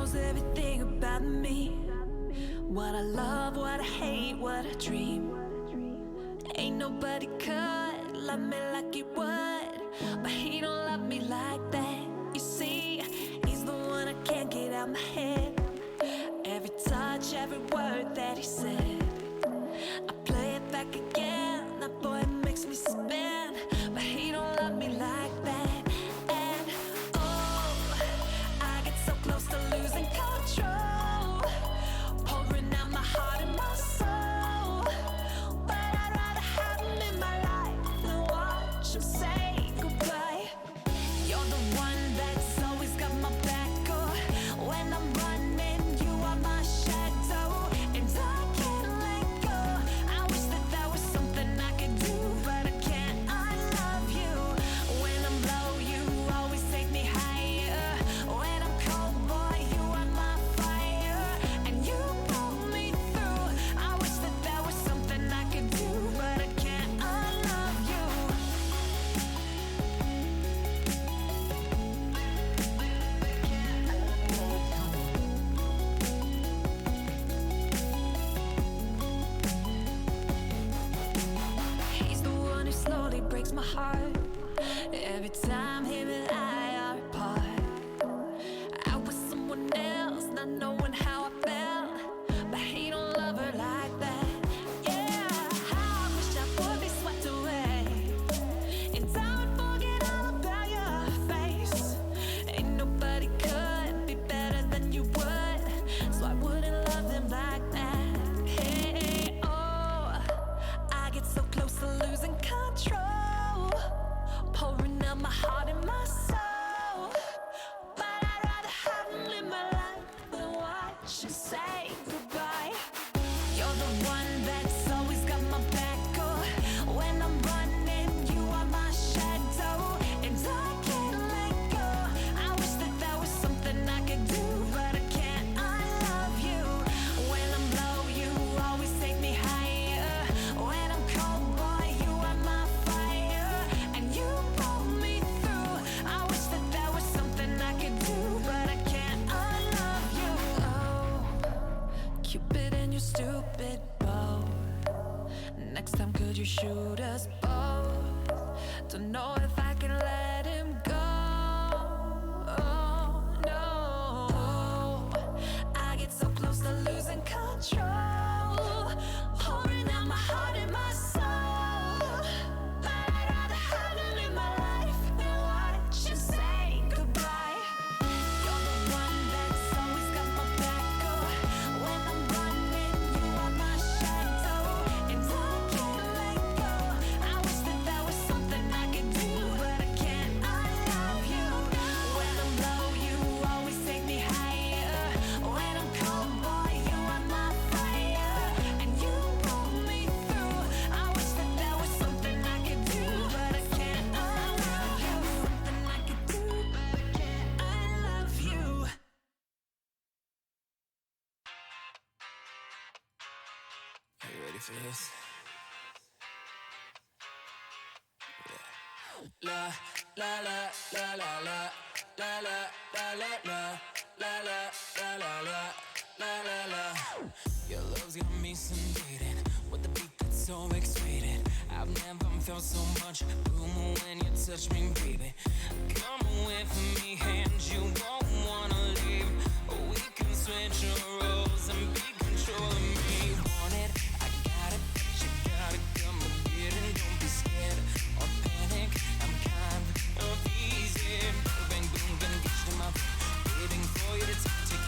knows everything about me. What I love, what I hate, what I dream. Ain't nobody could love me like he would, but he don't love me like that. You see, he's the one I can't get out my head. Every touch, every word that he said, I play it back again. That boy makes me spin, but he don't love me like that. And oh, I get so close to losing control, pouring out my heart and my soul. But I'd rather have him in my life than watch him say goodbye. You're the one that's always got my back. Oh, when I'm running, you are my shadow, and I can't let go. I wish that that was something I could do, but I can't. I love you. When I'm low, you always take me higher. When I'm cold, boy, you are my fire, and you pull me through. I wish that that was something I could do, but I can't. I love you. He's the one who slowly breaks my heart. Every time him and I are apart, I was someone else, not knowing how I felt, but he don't love her like that. Yeah, how I wish I would be swept away, and I would forget all about your face. Ain't nobody could be better than you would, so I wouldn't love them like that. Hey, oh, I get so close to losing control, pouring out my heart and my soul. But I'd rather have him in my life than watch him say goodbye. You're the one that's always got my back. Oh, when I'm running, you are my shadow, and I can't let go. I wish that that was something I could do, but I can't. I love you. When I'm low, you always take me higher. When I'm cold, boy, you are my fire, and you pull me through. I wish that that was something I could do, but I can't. I love you. Oh, Cupid and your stupid bow. Next time, could you shoot us both? Don't know if I can let him go. Oh, no. I get so close to losing control, pouring out my heart and my soul. But I'd rather have him in my life than watch him say goodbye. You're the one that's always got my back. Oh, when I'm running, you are my shadow, and I can't let go. I wish that that was something I could do, but I can't. I love you. When I'm low, you always take me higher. When I'm cold, boy, you are my fire, and you pull me through. I wish that that was something I could do, but I can't. I love you. Something I could do, but I can't. I love you. Are you ready for this? La la la la la la la la la la la la la la la la la la. Your love's got me sedated with the beat that's so X-rated. I've never felt so much boom when you touch me, baby. Come away from me and you won't wanna leave. We can switch your roles and be control of me. Want it? I got it. You gotta come and get it. Don't be scared or panic. I'm kind of easy. Bang boom, gonna get you to my feet, waiting for you to take.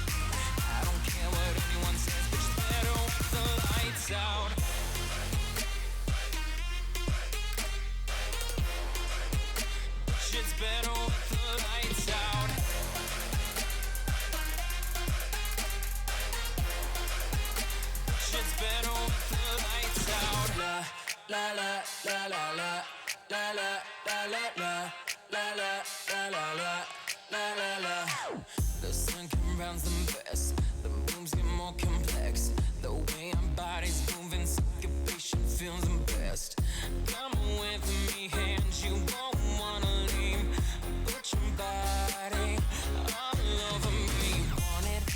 I don't care what anyone says, but you better with the lights out. It's better with the lights out. It's better with the lights out. La la la la la la la la la la la la la la la la la la. The second round's the best. The moves get more complex. The way our bodies moving, syncopation feels the best. Come away from me and you won't wanna leave. Put your body all over me. Want it?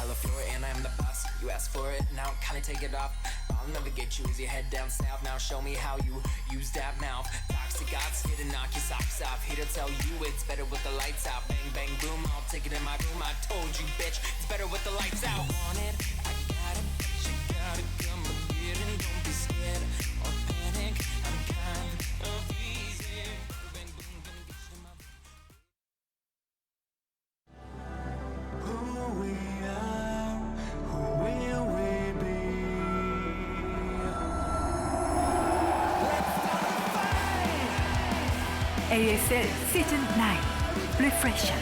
hella floor and I'm the boss. You asked for it, now kinda take it off. I'll never get you as you head down south. Now show me how you use that mouth. Toxic odds here to knock your socks off. Here to tell you it's better with the lights out. Bang, bang, boom, I'll take it in my room. I told you, bitch, it's better with the lights out. Want it, I got it. You gotta come and get it. Don't be scared or panic. I'm kind of easy. Bang, boom, gonna get you in my room. Who we are, who will we be? ASL 시즌 9 Reflection.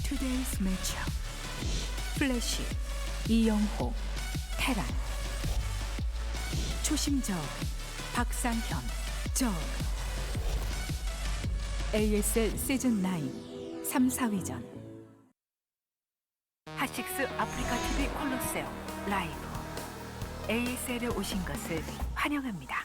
Today's matchup. 플래시, 이영호, 테란. 초심적, 박상현, 적. ASL 시즌 9 3, 4위전. 핫식스 아프리카 TV 콜로세움 라이브. ASL에 오신 것을 환영합니다.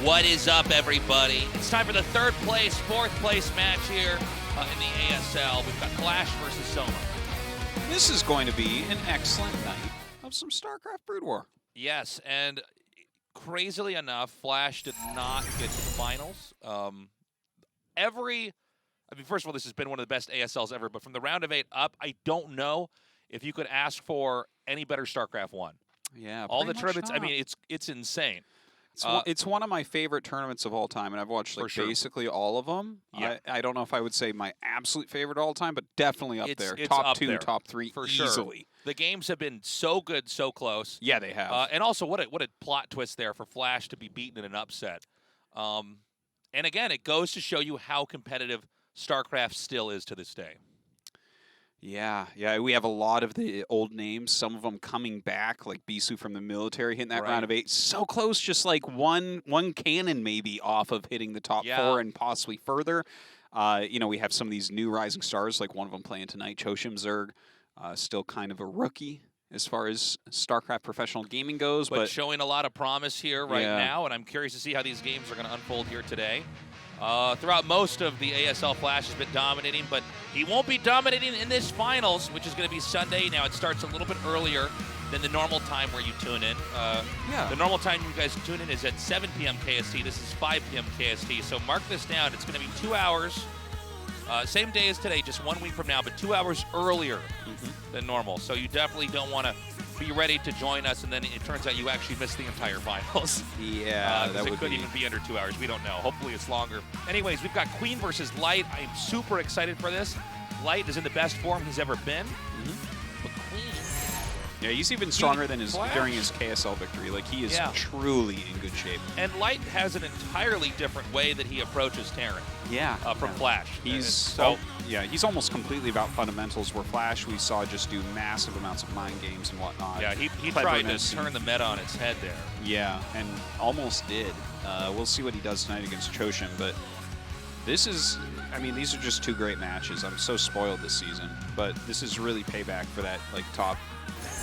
What is up, everybody? It's time for the third place, fourth place match here in the ASL. We've got Flash versus Soma. This is going to be an excellent night of some StarCraft Brood War. Yes, and crazily enough, Flash did not get to the finals. First of all, this has been one of the best ASLs ever, but from the round of 8 up, I don't know if you could ask for any better StarCraft 1. Yeah, all the pretty much tournaments, not. I mean, it's insane. It's one of my favorite tournaments of all time, and I've watched like basically all of them. Yeah. I don't know if I would say my absolute favorite all time, but definitely up there. It's top up 2, there, top 3 for easily. Sure. The games have been so good, so close. Yeah, they have. And also, what a plot twist there for Flash to be beaten in an upset. And again, it goes to show you how competitive StarCraft still is to this day. Yeah, we have a lot of the old names, some of them coming back, like Bisu from the military hitting that round of 8. So close, just like one cannon maybe off of hitting the top 4 and possibly further. We have some of these new rising stars, like one of them playing tonight, Choshim Zerg, still kind of a rookie as far as StarCraft professional gaming goes. But showing a lot of promise here right Yeah. now, and I'm curious to see how these games are going to unfold here today. Throughout most of the ASL, Flash has been dominating, but he won't be dominating in this finals, which is going to be Sunday. Now, it starts a little bit earlier than the normal time where you tune in. The normal time you guys tune in is at 7 p.m. KST. This is 5 p.m. KST, so mark this down. It's going to be 2 hours, same day as today, just 1 week from now, but 2 hours earlier than normal. So you definitely don't want to be ready to join us, and then it turns out you actually missed the entire finals. Yeah, that would it could even be under 2 hours. We don't know. Hopefully it's longer. Anyways, we've got Queen versus Light. I am super excited for this. Light is in the best form he's ever been. But Queen... Yeah, he's even stronger than Flash. during his KSL victory. Like, he is truly in good shape. And Light has an entirely different way that he approaches Terran. Yeah. From Flash. He's he's almost completely about fundamentals, where Flash we saw just do massive amounts of mind games and whatnot. Yeah, he tried to turn the meta on its head there. Yeah, and almost did. We'll see what he does tonight against Choshim, but this is, these are just 2 great matches. I'm so spoiled this season, but this is really payback for that, like, top,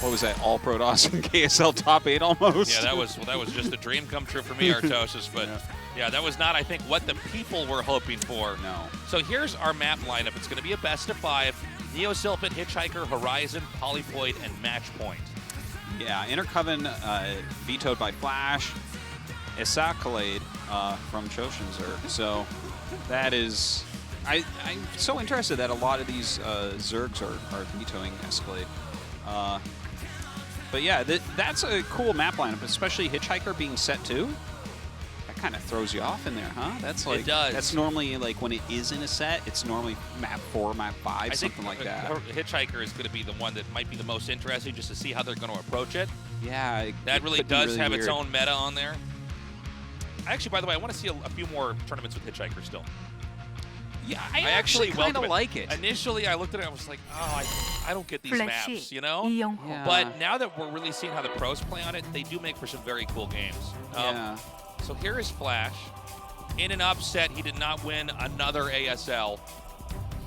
what was that, All Pro DOS and KSL top 8 almost? Yeah, that was just a dream come true for me, Artosis, but yeah, that was not, I think, what the people were hoping for. No. So here's our map lineup. It's going to be a best of 5. Neosilphid, Hitchhiker, Horizon, Polyploid, and Match Point. Yeah, Intercoven vetoed by Flash, Esacalade from Choshim Zerg. So that is... I'm so interested that a lot of these Zergs are vetoing Escalade. But yeah, that's a cool map lineup, especially Hitchhiker being set 2. That kind of throws you off in there, huh? That's like, it does. That's normally, like, when it is in a set, it's normally map 4, map 5, something like that. Hitchhiker is going to be the one that might be the most interesting, just to see how they're going to approach it. Yeah. That really does have weird. its own meta on there. Actually, by the way, I want to see a few more tournaments with Hitchhiker still. Yeah, I actually kind of like it. Initially, I looked at it and I was like, oh, I don't get these maps, you know? 이영호. But now that we're really seeing how the pros play on it, they do make for some very cool games. So here is Flash. In an upset, he did not win another ASL.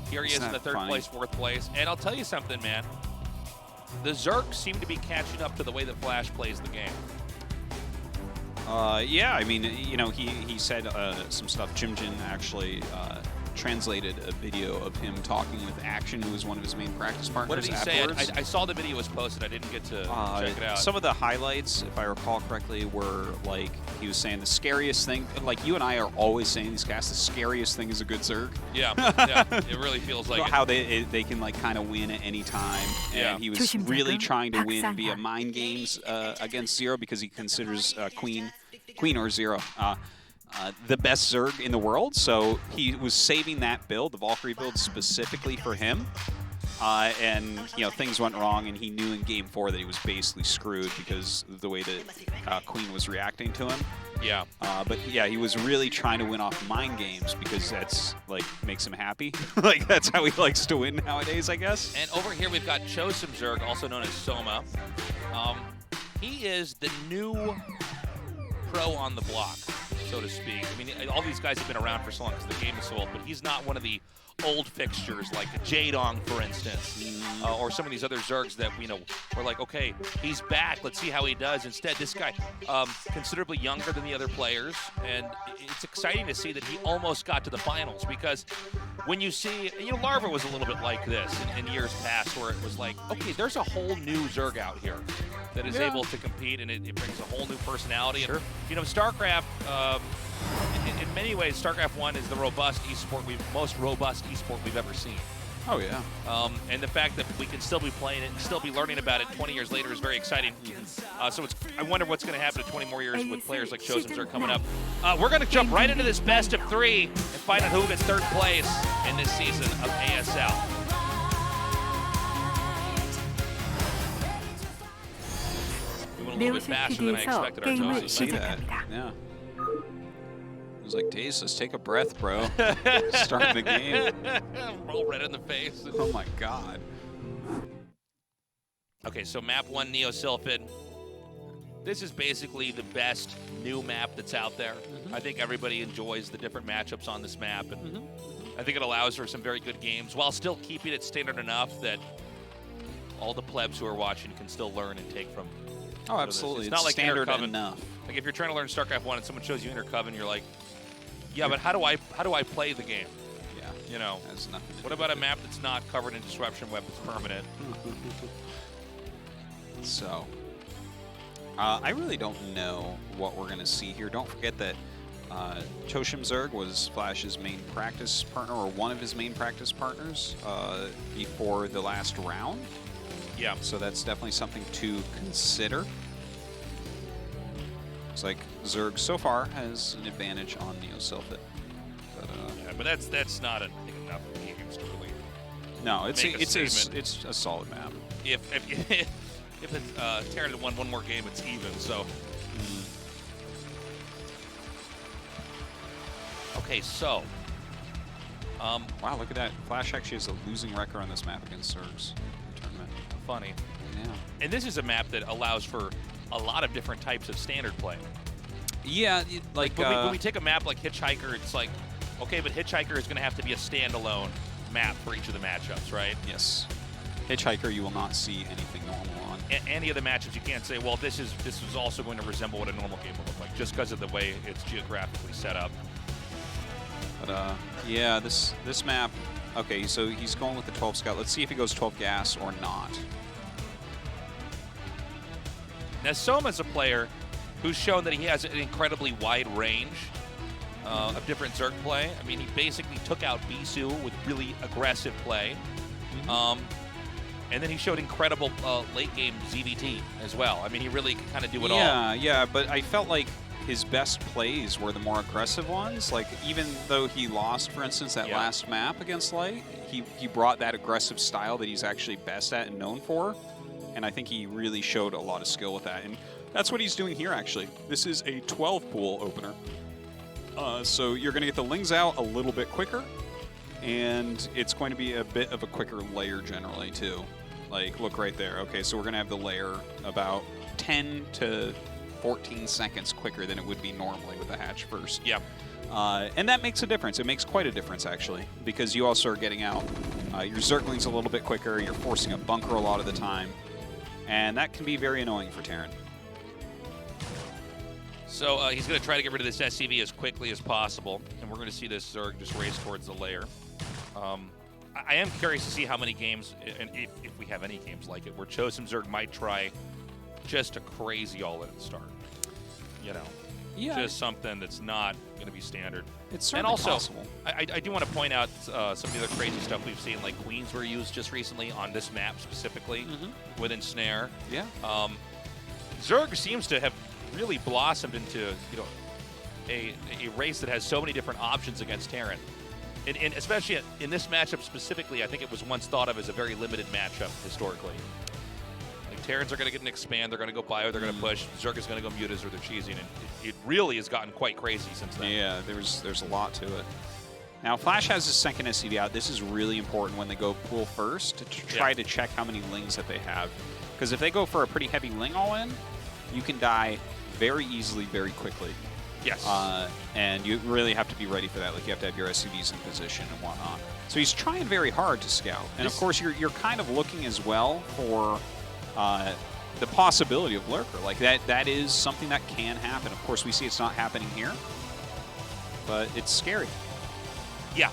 Here he is in the third place, fourth place. And I'll tell you something, man. The Zerg seem to be catching up to the way that Flash plays the game. Yeah, I mean, you know, he said some stuff. Jimjin actually translated a video of him talking with Action, who was one of his main practice partners. What did he afterwards. say? I saw the video was posted. I didn't get to check it out. Some of the highlights, if I recall correctly, were like he was saying the scariest thing. Like you and I are always saying these guys, the scariest thing is a good Zerg. Yeah, yeah, it really feels like how they can like kind of win at any time. And he was really trying to win via mind games against Zero because he considers Queen or Zero the best Zerg in the world. So he was saving that build, the Valkyrie build, specifically for him. And you know, things went wrong, and he knew in Game 4 that he was basically screwed because of the way that Queen was reacting to him. Yeah. But yeah, he was really trying to win off mind games because that's like makes him happy. Like that's how he likes to win nowadays, I guess. And over here we've got Chosim Zerg, also known as Soma. He is the new pro on the block, so to speak. I mean, all these guys have been around for so long because the game is so old, but he's not one of the old fixtures like Jaedong, for instance, or some of these other Zergs that, you know, we're like, okay, he's back, let's see how he does. Instead, this guy, considerably younger than the other players, and it's exciting to see that he almost got to the finals, because when you see, you know, Larva was a little bit like this in years past, where it was like, okay, there's a whole new Zerg out here that is able to compete, and it brings a whole new personality. And, you know, StarCraft, in many ways, StarCraft 1 is the most robust esport we've ever seen. Oh, yeah. And the fact that we can still be playing it and still be learning about it 20 years later is very exciting. So I wonder what's going to happen in 20 more years with players like Chosim Zerg coming up. We're going to jump right into this best of 3 and find out who gets 3rd place in this season of ASL. We went a little bit faster than I expected our toes. See that? Yeah. I was like, Daze, let's take a breath, bro. Starting the game. Roll red in the face. Oh my god. Okay, so map 1, Neo Sylphid. This is basically the best new map that's out there. I think everybody enjoys the different matchups on this map, and I think it allows for some very good games while still keeping it standard enough that all the plebs who are watching can still learn and take from. Oh, absolutely. It's not like standard Intercoven. enough. Like if you're trying to learn StarCraft 1 and someone shows you Intercoven, you're like, yeah, but how do I play the game? Yeah. You know. Has nothing to What do about with a map that's not covered in disruption web, it's permanent? So, I really don't know what we're going to see here. Don't forget that Chosim Zerg was Flash's main practice partner, or one of his main practice partners, before the last round. Yeah. So that's definitely something to consider. Looks like Zerg so far has an advantage on Neo Sylphid. Yeah, but that's not enough games to really. No, it's statement. a solid map. If Terran had won one more game, it's even. So. Okay, so. Wow, look at that. Flash actually has a losing record on this map against Zergs in the tournament. Funny. Yeah. And this is a map that allows for a lot of different types of standard play. Yeah, like when we take a map like Hitchhiker, it's like, okay, but Hitchhiker is going to have to be a standalone map for each of the matchups, right? Yes. Hitchhiker, you will not see anything normal on. Any of the matchups, you can't say, well, this is also going to resemble what a normal game will look like, just because of the way it's geographically set up. But yeah, this map. Okay, so he's going with the 12 scout. Let's see if he goes 12 gas or not. Now, Soma's a player who's shown that he has an incredibly wide range of different Zerg play. I mean, he basically took out Bisu with really aggressive play. And then he showed incredible late-game ZVT as well. I mean, he really could kind of do it all. Yeah, but I felt like his best plays were the more aggressive ones. Like, even though he lost, for instance, that last map against Light, he brought that aggressive style that he's actually best at and known for. And I think he really showed a lot of skill with that. And that's what he's doing here, actually. This is a 12-pool opener. So you're going to get the Lings out a little bit quicker. And it's going to be a bit of a quicker layer generally, too. Like, look right there. Okay, so we're going to have the layer about 10 to 14 seconds quicker than it would be normally with the hatch first. Yeah. And that makes a difference. It makes quite a difference, actually, because you also are getting out your Zerglings a little bit quicker. You're forcing a bunker a lot of the time. And that can be very annoying for Terran. So he's going to try to get rid of this SCV as quickly as possible, and we're going to see this Zerg just race towards the lair. I am curious to see how many games, and if we have any games like it, where Chosen Zerg might try just a crazy all-in start. You know, just something that's not going to be standard. It's certainly and also, possible. I do want to point out some of the other crazy stuff we've seen, like Queens were used just recently on this map specifically with Ensnare. Yeah. Zerg seems to have really blossomed into, you know, a race that has so many different options against Terran. And especially in this matchup specifically, I think it was once thought of as a very limited matchup historically. Like Terrans are going to get an expand, they're going to go bio, they're going to push. Zerg is going to go mutas or they're cheesing, and it really has gotten quite crazy since then. Yeah, there's a lot to it. Now Flash has his second SCV out. This is really important when they go pool first to try to check how many lings that they have, because if they go for a pretty heavy ling all in, you can die very easily, very quickly. Yes. And you really have to be ready for that. Like, you have to have your SCVs in position and whatnot. So he's trying very hard to scout. And, of course, you're kind of looking as well for the possibility of Lurker. Like, that is something that can happen. Of course, we see it's not happening here, but it's scary. Yeah.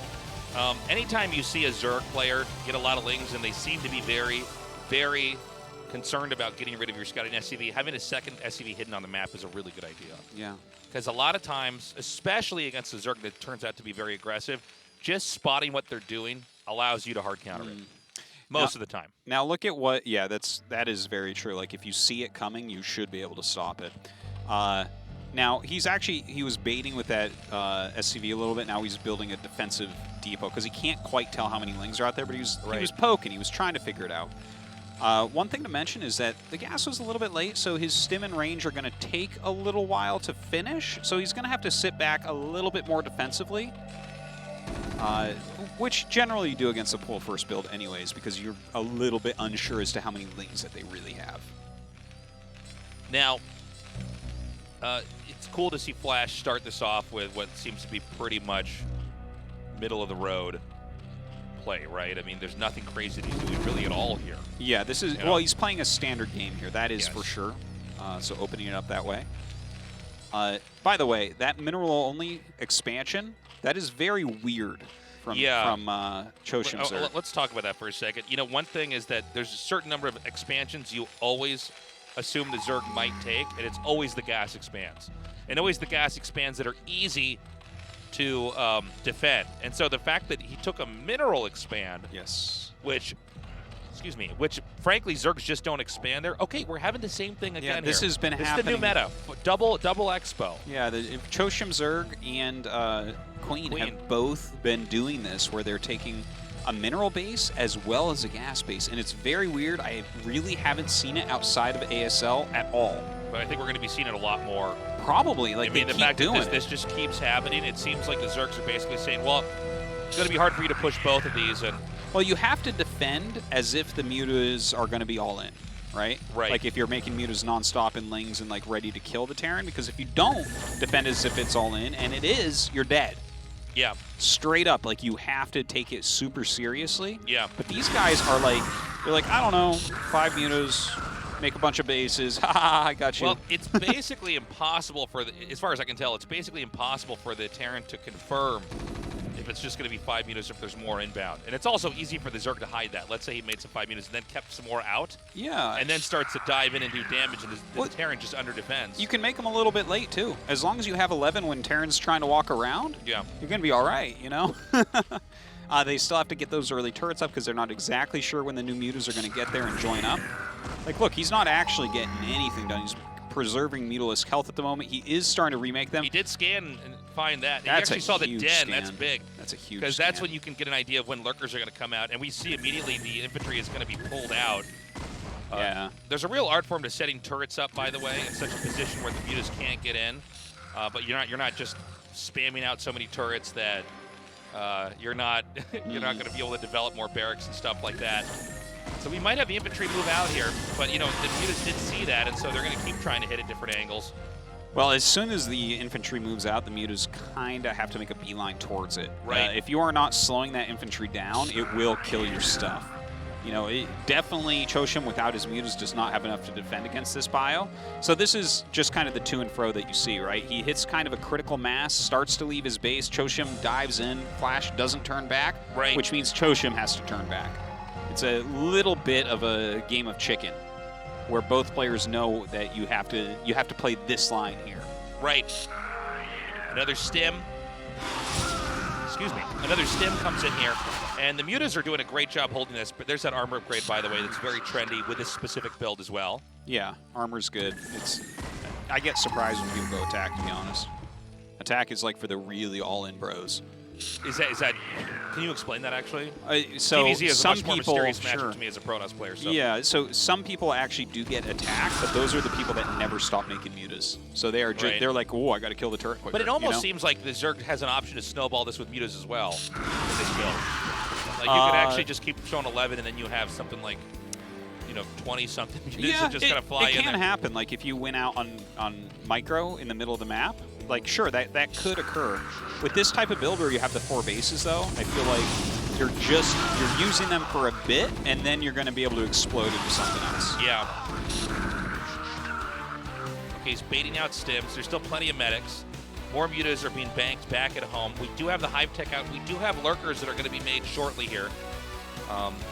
Anytime you see a Zerg player get a lot of lings, and they seem to be very, very concerned about getting rid of your scouting SCV, having a second SCV hidden on the map is a really good idea. Yeah. Because a lot of times, especially against a Zerg that turns out to be very aggressive, just spotting what they're doing allows you to hard counter it. Most of the time. Now look at what, that is very true. Like, if you see it coming, you should be able to stop it. Now, he was baiting with that SCV a little bit. Now he's building a defensive depot because he can't quite tell how many lings are out there, but he was poking. He was trying to figure it out. One thing to mention is that the gas was a little bit late, so his stim and range are going to take a little while to finish, so he's going to have to sit back a little bit more defensively, which generally you do against a pool first build anyways, because you're a little bit unsure as to how many lings that they really have. Now, it's cool to see Flash start this off with what seems to be pretty much middle of the road play, right? I mean, there's nothing crazy that he's doing really at all here. Yeah, this is, well, he's playing a standard game here. That is for sure. So opening it up that way. By the way, that mineral-only expansion, that is very weird from Choshim. Let's talk about that for a second. You know, one thing is that there's a certain number of expansions you always assume the Zerg might take, and it's always the gas expands. And always the gas expands that are easy to defend. And so the fact that he took a mineral expand, which frankly Zergs just don't expand there. Okay, we're having the same thing again. Yeah, this has been happening. This is the new meta. Double expo. Yeah, the Choshim Zerg and Queen have both been doing this, where they're taking a mineral base as well as a gas base, and it's very weird. I really haven't seen it outside of ASL at all. But I think we're going to be seeing it a lot more. Probably. Like, I mean, the fact that this just keeps happening, it seems like the Zergs are basically saying, well, it's going to be hard for you to push both of these. And well, you have to defend as if the mutas are going to be all in, right? Right. Like, if you're making mutas nonstop in lings and, like, ready to kill the Terran, because if you don't defend as if it's all in, and it is, you're dead. Yeah. Straight up, like, you have to take it super seriously. Yeah. But these guys are like, they're like, I don't know, 5 mutas, make a bunch of bases. Ha, I got you. Well, it's basically impossible for the, as far as I can tell, it's basically impossible for the Terran to confirm if it's just going to be 5 mutas if there's more inbound. And it's also easy for the Zerg to hide that. Let's say he made some 5 mutas and then kept some more out. Yeah. And then starts to dive in and do damage, and the Terran just under defends. You can make them a little bit late, too. As long as you have 11 when Terran's trying to walk around, you're going to be all right, you know? They still have to get those early turrets up because they're not exactly sure when the new mutas are going to get there and join up. Like, look, he's not actually getting anything done. He's preserving Mutalisk health at the moment. He is starting to remake them. He did scan and find that. That's he actually saw the den. Scan. That's big. That's a huge Because that's when you can get an idea of when lurkers are going to come out. And we see immediately the infantry is going to be pulled out. Yeah. There's a real art form to setting turrets up, by the way, in such a position where the mutas can't get in. But you're not just spamming out so many turrets that you're not going to be able to develop more barracks and stuff like that. So we might have the infantry move out here, but, you know, the mutas did see that, and so they're going to keep trying to hit at different angles. Well, as soon as the infantry moves out, the mutas kind of have to make a beeline towards it. Right. If you are not slowing that infantry down, it will kill your stuff. You know, definitely Choshim without his mutas does not have enough to defend against this bio. So this is just kind of the to and fro that you see, right? He hits kind of a critical mass, starts to leave his base. Choshim dives in. Flash doesn't turn back, right, which means Choshim has to turn back. It's a little bit of a game of chicken, where both players know that you have to play this line here. Right. Another stim. Excuse me. Another stim comes in here. And the mutas are doing a great job holding this, but there's that armor upgrade, by the way, that's very trendy with this specific build as well. Yeah, armor's good. I get surprised when people go attack, to be honest. Attack is like for the really all-in bros. Is that? Can you explain that actually? So TVZ is some a much more people, mysterious matchup to me as a Protoss player. So. Yeah, so some people actually do get attacked, but those are the people that never stop making mutas. So they are they're like, oh, I got to kill the turret quicker. But it almost seems like the Zerg has an option to snowball this with mutas as well in this build. Like you could actually just keep showing 11, and then you have something like, 20-something mutas that just kind of fly in. It can happen. Like if you win out on micro in the middle of the map, like sure that could occur. With this type of build where you have the 4 bases though, I feel like you're using them for a bit and then you're going to be able to explode into something else. Yeah. Okay, he's baiting out stims. There's still plenty of medics. More mutas are being banked back at home. We do have the hive tech out. We do have lurkers that are going to be made shortly here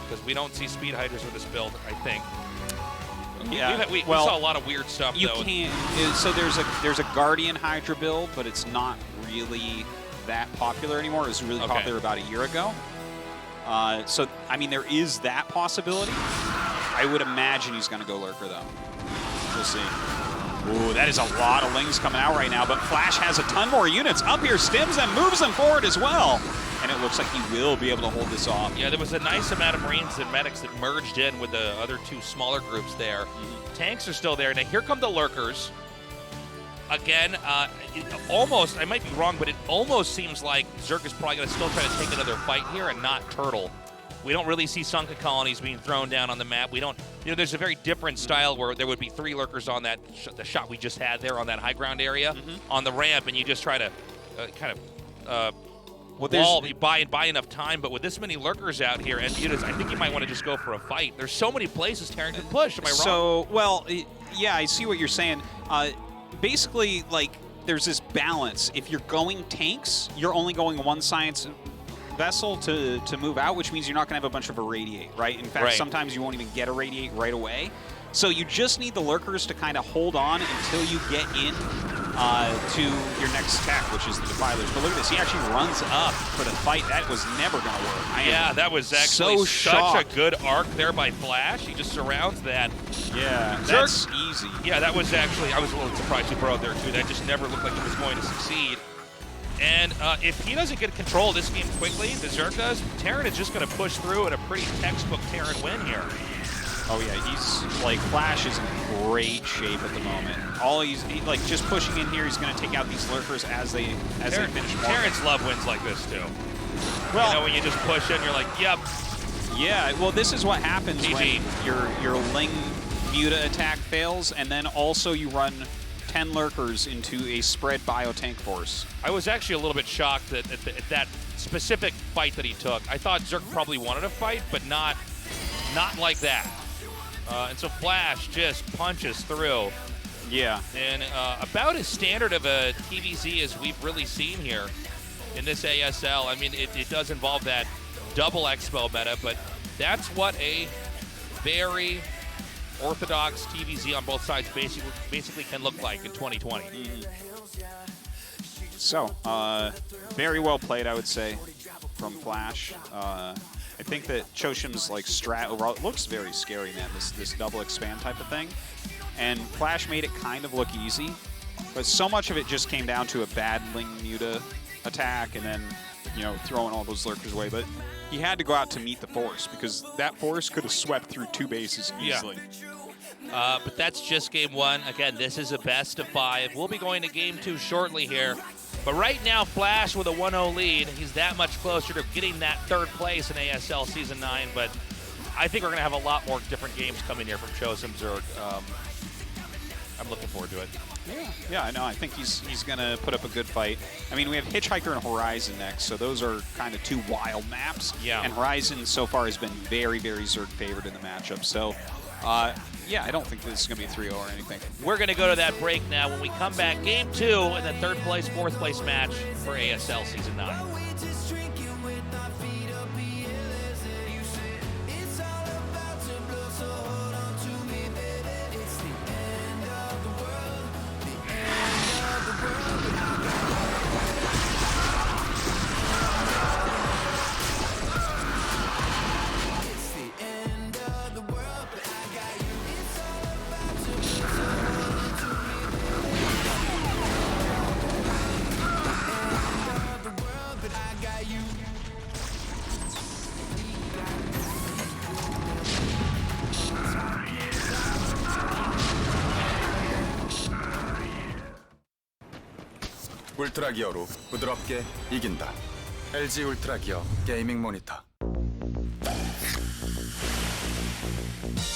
because we don't see speed hydras with this build, I think. Yeah, we saw a lot of weird stuff, you though. Can't. So there's a Guardian Hydra build, but it's not really that popular anymore. It was really popular about a year ago. So I mean, there is that possibility. I would imagine he's going to go Lurker though. We'll see. Ooh, that is a lot of Lings coming out right now, but Flash has a ton more units. Up here, stims them, moves them forward as well. And it looks like he will be able to hold this off. Yeah, there was a nice amount of Marines and medics that merged in with the other 2 smaller groups there. Tanks are still there. Now here come the Lurkers. Again, almost, I might be wrong, but it almost seems like Zerg is probably going to still try to take another fight here and not turtle. We don't really see sunken colonies being thrown down on the map. We don't, there's a very different style where there would be 3 lurkers on that, the shot we just had there on that high ground area on the ramp, and you just try to you buy enough time. But with this many lurkers out here and mutas, I think you might want to just go for a fight. There's so many places Terran can push. Am I wrong? So, well, yeah, I see what you're saying. Basically, like, there's this balance. If you're going tanks, you're only going one science vessel to move out, which means you're not going to have a bunch of irradiate, right? In fact, sometimes you won't even get irradiate right away. So you just need the lurkers to kind of hold on until you get in to your next tech, which is the defilers. But look at this, he actually runs up for the fight. That was never going to work. Yeah, that was actually such a good arc there by Flash. He just surrounds that. Yeah, that's easy. Yeah, that was actually, I was a little surprised he brought there too. That just never looked like it was going to succeed. And if he doesn't get control of this game quickly, the Zerg does, Terran is just going to push through in a pretty textbook Terran win here. Oh yeah, he's like, Flash is in great shape at the moment. Like just pushing in here, he's going to take out these lurkers as they finish. Terrans love wins like this too. Well, when you just push in, you're like, yep. Yeah, well, this is what happens when your Ling Muta attack fails, and then also you run 10 lurkers into a spread bio tank force. I was actually a little bit shocked at that specific fight that he took. I thought Zerg probably wanted a fight, but not like that. And so Flash just punches through. Yeah. And about as standard of a TVZ as we've really seen here in this ASL. I mean, it does involve that double Expo meta, but that's what a very orthodox TVZ on both sides basically can look like in 2020. So, very well played, I would say, from Flash. I think that Choshim's like strat overall, it looks very scary, man, this double expand type of thing. And Flash made it kind of look easy, but so much of it just came down to a bad Ling Muta attack and then, throwing all those lurkers away. But he had to go out to meet the force because that force could have swept through 2 bases easily. Yeah. But that's just game 1. Again, this is a best of 5. We'll be going to game 2 shortly here. But right now, Flash with a 1-0 lead. He's that much closer to getting that 3rd place in ASL Season 9. But I think we're going to have a lot more different games coming here from Chosen Zerg. I'm looking forward to it. Yeah, I know. I think he's going to put up a good fight. I mean, we have Hitchhiker and Horizon next, so those are kind of two wild maps. Yeah. And Horizon so far has been very, very Zerg favored in the matchup. So, yeah, I don't think this is going to be a 3-0 or anything. We're going to go to that break now. When we come back, Game 2 in the third place, fourth place match for ASL Season 9. 울트라 기어로 부드럽게 이긴다. LG 울트라 기어 게이밍 모니터.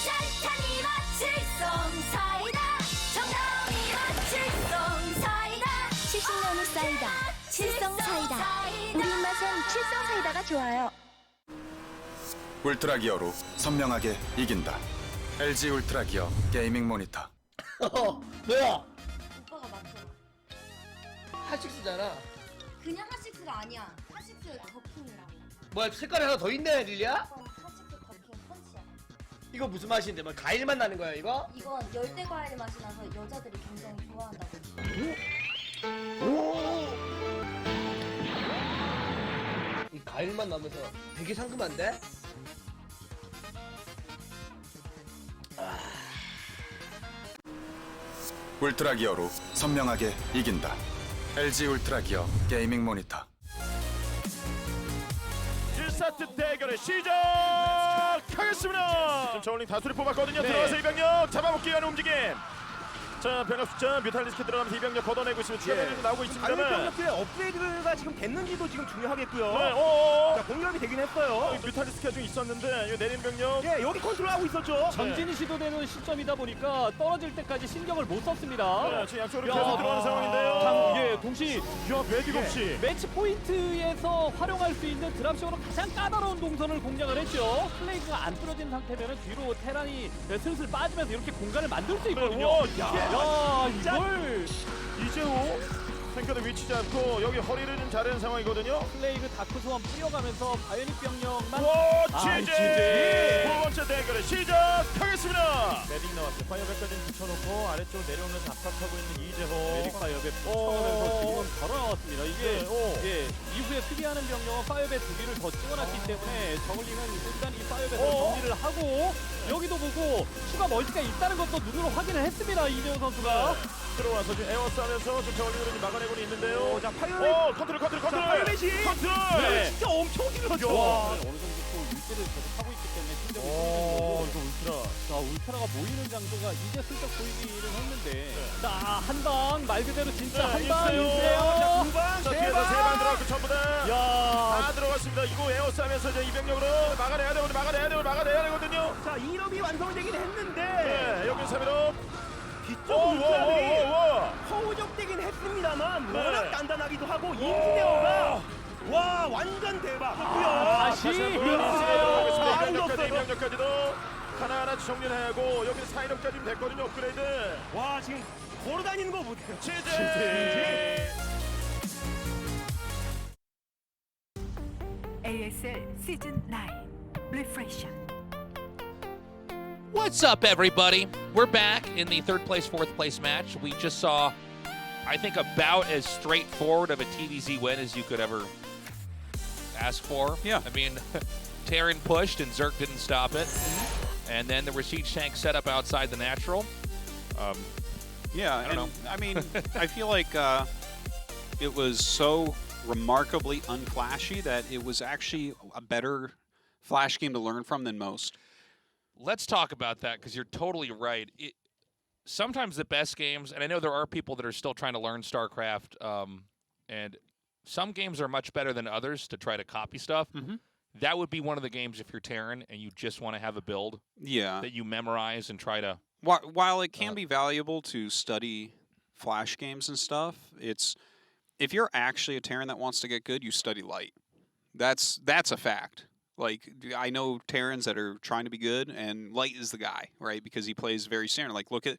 짤탄이 마칠성 사이다 정답이 마칠성 사이다 70년이 쌓이다. 칠성 사이다. 우리 입맛엔 칠성 사이다가 좋아요. 울트라 기어로 선명하게 이긴다. LG 울트라 기어 게이밍 모니터. 뭐야? 오빠가 맞춰. 핫식스잖아. 그냥 핫식스가 아니야. 핫식스 더킹이라고. 뭐야 색깔이 하나 더 있네 릴리야? 이건 핫식스 더킹 펀치야. 이거 무슨 맛인데? 뭐 과일 맛 나는 거야 이거? 이건 열대 과일 맛이 나서 여자들이 굉장히 좋아한다고. 이 과일 맛 나면서 되게 상큼한데? 울트라 기어로 선명하게 이긴다. LG 울트라 기어 게이밍 모니터. 1세트 대결의 시작하겠습니다. 지금 저울링 다수를 뽑았거든요. 들어가서 이병력 잡아먹기 위한 움직임. 자, 병력 숫자 뮤탈리스크 들어가면서 이병력 걷어내고 있으면 추가 병력이 나오고 있습니다만. 병력의 업그레이드가 지금 됐는지도 지금 중요하겠고요. 네, 자, 공격이 되긴 했어요. 뮤탈리스크가 좀 있었는데 이거 내린 병력. 예, 여기 컨트롤하고 있었죠. 전진이 시도되는 시점이다 보니까 떨어질 때까지 신경을 못 썼습니다. 네, 지금 양쪽으로 계속 들어가는 상황인데요. 동시 매직 없이. 매치 포인트에서 활용할 수 있는 드랍식으로 가장 까다로운 동선을 공략을 했죠. 플레이가 안 뚫어진 상태면 뒤로 테란이 슬슬 빠지면서 이렇게 공간을 만들 수 있거든요. 야, 이걸 이재호 탱커도 위치지 않고 여기 허리를 좀 자르는 상황이거든요. 플레이그 다크 소환 뿌려가면서 바이오닉 병력만 지지! 두 번째 대결의 시작하겠습니다. 메딕 나왔어요. 파이어백까지 붙여놓고 아래쪽으로 내려오면서 압박하고 있는 이재호. 메딕 파이어백 붙여가면서 지금은 바로 나왔습니다. 이게 이후에 수비하는 병력은 파이어백 두 개를 더 찍어놨기 때문에 저글링은 일단 이 파이어백을 정리를 하고 여기도 보고 추가 멀티가 있다는 것도 눈으로 확인을 했습니다. 이재호 선수가. 들어와서 지금 에어싸면서 좀 저울링으로 좀 막아내고 있는데요. 자, 파이어백. 컨트롤. 파이어백이. 컨트롤. 네. 진짜 엄청 길었죠. 야. 어느 정도 또 일대를 계속 하고 있기 때문에 충격이 이거 울트라. 자, 울트라가 모이는 장소가 이제 슬쩍 보이기는 했는데 자, 한 방 말 그대로 진짜 한 방인데요. 자, 두 방, 자, 뒤에서 세 방 들어갔고 전부 다 들어갔습니다. 이거 에어싸면서 이제 이병력으로 막아내야 되거든요. 자, 2럽이 완성되긴 했는데 네, 여기 3업. 뒤쪽 울트라들이 와. 허우적되긴 했습니다만 네. 워낙 단단하기도 하고 인지네어가 와, 완전 대박. 다시 이병력까지도 하나하나 정리하고 여기 4인업까지 됐거든요. 업그레이드. 와, 지금 걸어다니는 거 보세요. 치즈. ASL Season 9 Refresh. What's up, everybody? We're back in the third place, fourth place match. We just saw, I think, about as straightforward of a TVZ win as you could ever ask for. Yeah. I mean, Terran pushed and Zerk didn't stop it. And then there were siege tanks set up outside the natural. Yeah, I don't know. I mean, I feel like it was so remarkably unflashy that it was actually a better flash game to learn from than most. Let's talk about that, because you're totally right. Sometimes the best games, and I know there are people that are still trying to learn StarCraft, and some games are much better than others to try to copy stuff. That would be one of the games if you're Terran and you just want to have a build Yeah. that you memorize and try to While it can be valuable to study Flash games and stuff, if you're actually a Terran that wants to get good, you study light. That's a fact. Like, I know Terrans that are trying to be good, and Light is the guy, right? Because he plays very standard. Like, look at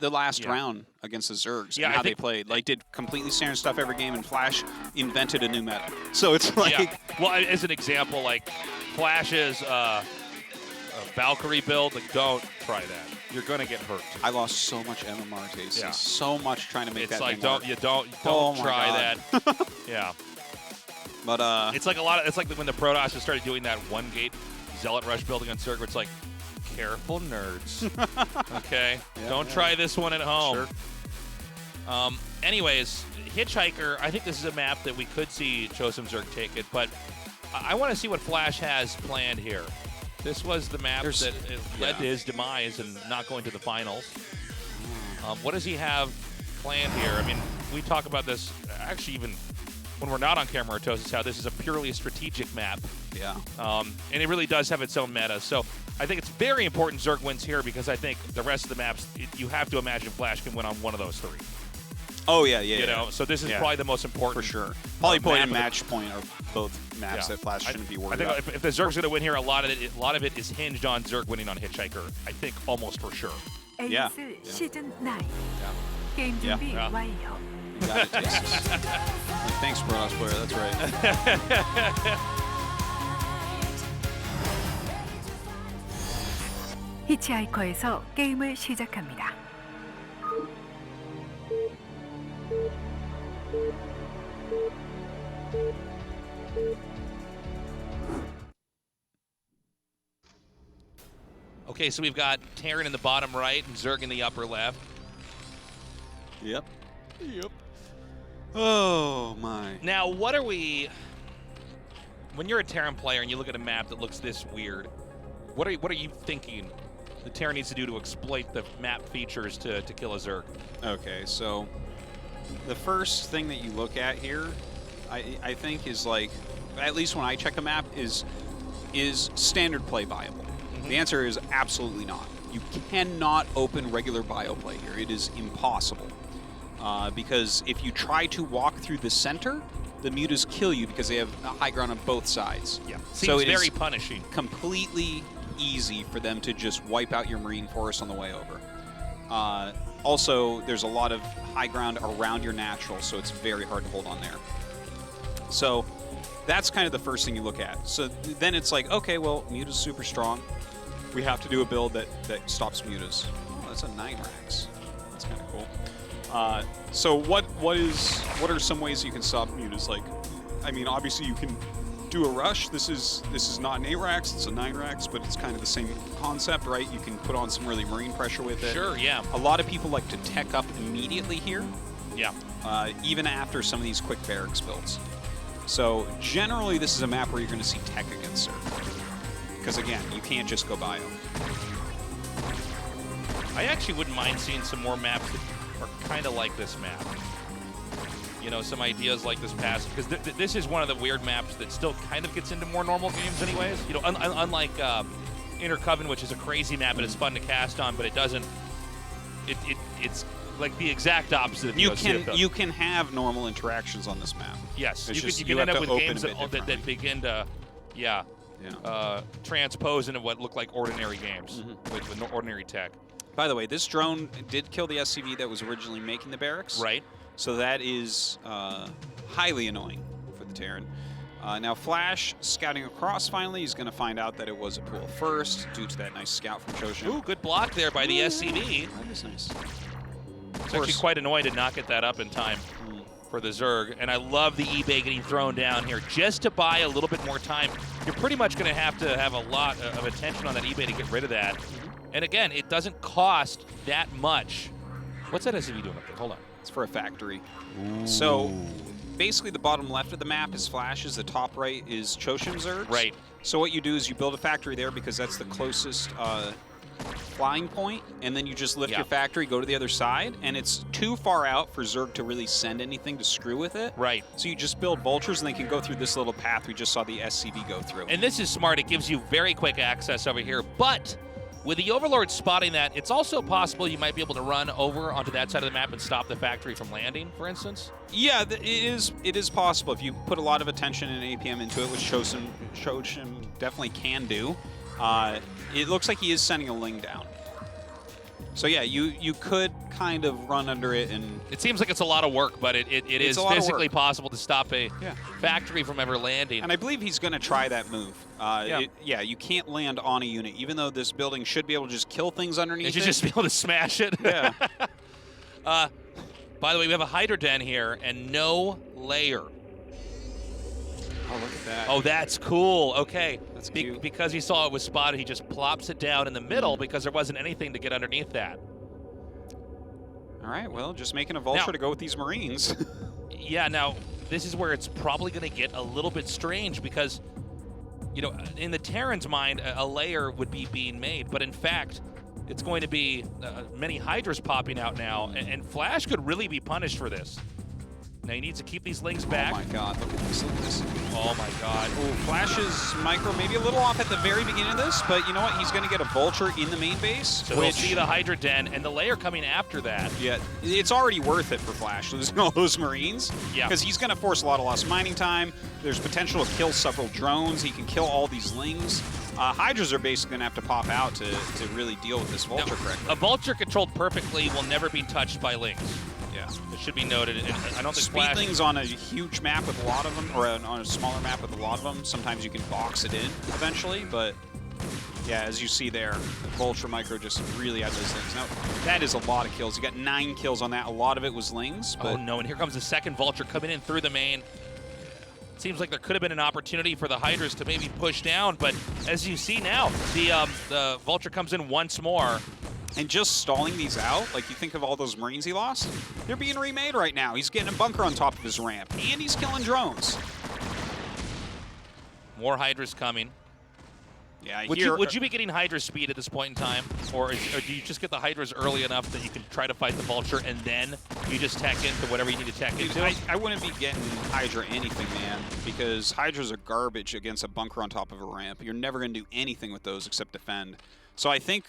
the last round against the Zergs and how they played. Light did completely standard stuff every game, and Flash invented a new meta. So it's like... Well, as an example, like, Flash's Valkyrie build, like, don't try that. You're going to get hurt. I lost so much MMR taste. Yeah. So much trying to make that like, don't try that. Yeah. But it's like when the Protosses started doing that one gate Zealot Rush building on Zerg, where it's like, careful nerds. Okay? Don't try this one at home. Sure. Anyways, Hitchhiker, I think this is a map that we could see Chosen Zerg take it, but I want to see what Flash has planned here. This was the map that led to his demise and not going to the finals. What does he have planned here? I mean, we talk about this actually even when we're not on camera, Tosis, how this is a purely strategic map. Yeah. And it really does have its own meta. So I think it's very important Zerg wins here, because I think the rest of the maps, you have to imagine Flash can win on one of those three. Oh, yeah. You know, so this is probably the most important. For sure. Polypoint and Match Point are both maps that Flash shouldn't be worried about. I think if the Zerg's going to win here, a lot of it is hinged on Zerg winning on Hitchhiker. I think almost for sure. AS 시즌 9. 게임 준비 완료. You got it, Texas. Thanks, Protoss player. That's right. 히치하이커에서 게임을 시작합니다. Okay, so we've got Terran in the bottom right and Zerg in the upper left. Yep. Oh, my. Now, what are we... When you're a Terran player and you look at a map that looks this weird, what are you thinking the Terran needs to do to exploit the map features to kill a Zerg? Okay, so the first thing that you look at here, I think is like, at least when I check a map, is standard play viable? The answer is absolutely not. You cannot open regular bioplay here. It is impossible. Because if you try to walk through the center, the mutas kill you because they have high ground on both sides. Yeah, so seems very punishing. Completely easy for them to just wipe out your Marine Force on the way over. Also, there's a lot of high ground around your natural, so it's very hard to hold on there. So that's kind of the first thing you look at. So then it's like, okay, well, muta's super strong. We have to do a build that stops mutas. Oh, that's a 9-Rax. That's kind of cool. So what are some ways you can stop mutas? Like, I mean, obviously you can do a rush. This is not an 8-Rax, it's a 9-Rax, but it's kind of the same concept, right? You can put on some really Marine pressure with it. Sure, yeah. A lot of people like to tech up immediately here. Yeah. Even after some of these quick barracks builds. So generally this is a map where you're going to see tech against Zerg. Because again, you can't just go bio. I actually wouldn't mind seeing some more maps that are kind of like this map. You know, some ideas like this passive, because this is one of the weird maps that still kind of gets into more normal games anyways. You know, unlike Inner Coven, which is a crazy map and it's fun to cast on, but it doesn't, it's like the exact opposite of you can have normal interactions on this map. Yes, you can end up with games that begin to, transpose into what look like ordinary games with no ordinary tech. By the way, this drone did kill the SCV that was originally making the barracks. Right. So that is highly annoying for the Terran. Now Flash scouting across finally. He's going to find out that it was a pool first due to that nice scout from Choshin. Ooh, good block there by the SCV. That is nice. It's actually quite annoying to not get that up in time for the Zerg. And I love the eBay getting thrown down here just to buy a little bit more time. You're pretty much going to have a lot of attention on that eBay to get rid of that. And again, it doesn't cost that much. What's that SCV doing up there? Hold on. It's for a factory. Ooh. So basically the bottom left of the map is Flash's, the top right is Choshim Zergs. Right. So what you do is you build a factory there because that's the closest flying point, and then you just lift your factory, go to the other side, and it's too far out for Zerg to really send anything to screw with it. Right. So you just build vultures and they can go through this little path we just saw the SCV go through. And this is smart. It gives you very quick access over here, but with the Overlord spotting that, it's also possible you might be able to run over onto that side of the map and stop the factory from landing, for instance. Yeah, it is possible if you put a lot of attention and APM into it, which Shoshim definitely can do. It looks like he is sending a Ling down. So yeah, you could kind of run under it, and it seems like it's a lot of work, but it is physically possible to stop a factory from ever landing. And I believe he's going to try that move. You can't land on a unit, even though this building should be able to just kill things underneath it. You should just be able to smash it. Yeah. By the way, we have a Hydra Den here and no layer. Oh, look at that. Oh, that's cool. Okay. That's cute. Because he saw it was spotted, he just plops it down in the middle because there wasn't anything to get underneath that. All right, well, just making a Vulture to go with these Marines. Yeah, now, this is where it's probably going to get a little bit strange because, you know, in the Terran's mind, a layer would be being made, but in fact, it's going to be many Hydras popping out now, and Flash could really be punished for this. Now he needs to keep these Lings back. Oh my god, look at this, look at this. Oh my god. Ooh, Flash's micro maybe a little off at the very beginning of this, but you know what? He's going to get a Vulture in the main base. So we'll see the Hydra Den and the layer coming after that. Yeah, it's already worth it for Flash losing all those Marines. Yeah. Because he's going to force a lot of lost mining time. There's potential to kill several drones. He can kill all these Lings. Hydras are basically going to have to pop out to really deal with this Vulture correctly. A Vulture controlled perfectly will never be touched by Lings. Yeah. It should be noted. And I don't think Speedlings on a huge map with a lot of them, or on a smaller map with a lot of them, sometimes you can box it in eventually, but yeah, as you see there, the Vulture micro just really had those things. Now, that is a lot of kills. You got 9 kills on that. A lot of it was Lings. But oh no, and here comes the second Vulture coming in through the main. Seems like there could have been an opportunity for the Hydras to maybe push down, but as you see now, the Vulture comes in once more. And just stalling these out, like you think of all those Marines he lost, they're being remade right now. He's getting a bunker on top of his ramp, and he's killing drones. More Hydras coming. Yeah, would you be getting Hydra speed at this point in time? Or do you just get the Hydras early enough that you can try to fight the Vulture and then you just tech into whatever you need to tech into? I wouldn't be getting Hydra anything, man, because Hydras are garbage against a bunker on top of a ramp. You're never going to do anything with those except defend. So I think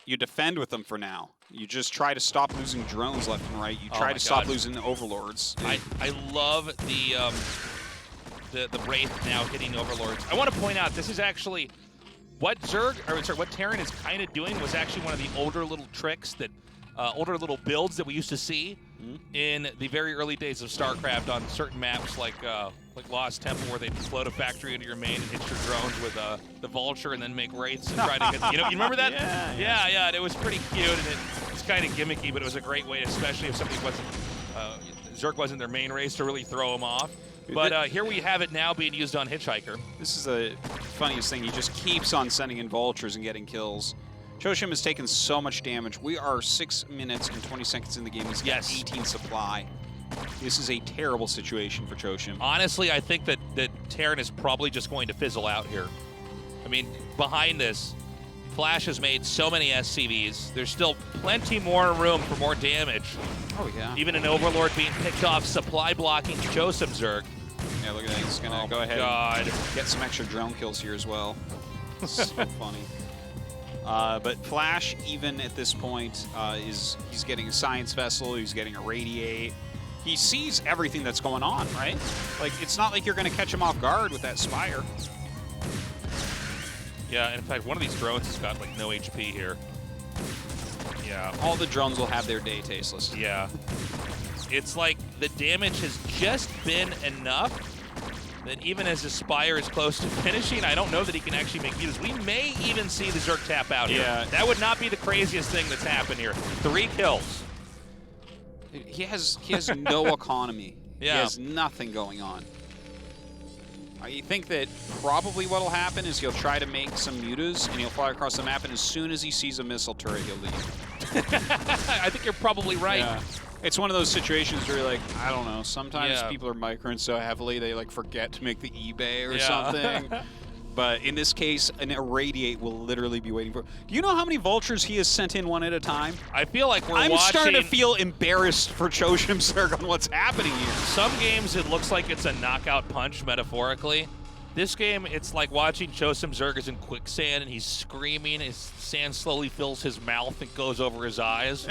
you defend with them for now. You just try to stop losing drones left and right. You try to stop losing the Overlords. I love the Wraith now hitting Overlords. I want to point out, this is actually what what Terran is kind of doing was actually one of the older little tricks that, older little builds that we used to see in the very early days of StarCraft on certain maps like Lost Temple, where they'd float a factory into your main and hit your drones with the Vulture and then make Wraiths and try to get, you remember that? Yeah, and it was pretty cute and it's kind of gimmicky, but it was a great way, especially if somebody wasn't, Zerg wasn't their main race, to really throw them off. But here we have it now being used on Hitchhiker. This is the funniest thing. He just keeps on sending in Vultures and getting kills. Shoshim has taken so much damage. We are 6 minutes and 20 seconds in the game. He's got 18 supply. This is a terrible situation for Shoshim. Honestly, I think that Terran is probably just going to fizzle out here. I mean, behind this, Flash has made so many SCVs. There's still plenty more room for more damage. Oh, yeah. Even an Overlord being picked off, supply blocking Joseph Zerg. Yeah, look at that. He's going to go ahead and get some extra drone kills here as well. So funny. But Flash, even at this point, he's getting a Science Vessel. He's getting a Radiate. He sees everything that's going on, right? Like, it's not like you're going to catch him off guard with that Spire. Yeah, in fact, one of these drones has got, like, no HP here. Yeah. All the drones will have their day, Tasteless. Yeah. It's like the damage has just been enough that even as the Spire is close to finishing, I don't know that he can actually make meters. We may even see the Zerg tap out here. Yeah. That would not be the craziest thing that's happened here. 3 kills. He has no economy. Yeah. He has nothing going on. I think that probably what'll happen is he'll try to make some mutas and he'll fly across the map, and as soon as he sees a missile turret, he'll leave. I think you're probably right. Yeah. It's one of those situations where you're like, I don't know, sometimes people are microing so heavily they like forget to make the eBay or something. But in this case, an Irradiate will literally be waiting for. Do you know how many Vultures he has sent in one at a time? I feel like I'm starting to feel embarrassed for Shoshim Zerg on what's happening here. Some games it looks like it's a knockout punch, metaphorically. This game, it's like watching Chosim Zerg is in quicksand and he's screaming. His sand slowly fills his mouth and goes over his eyes,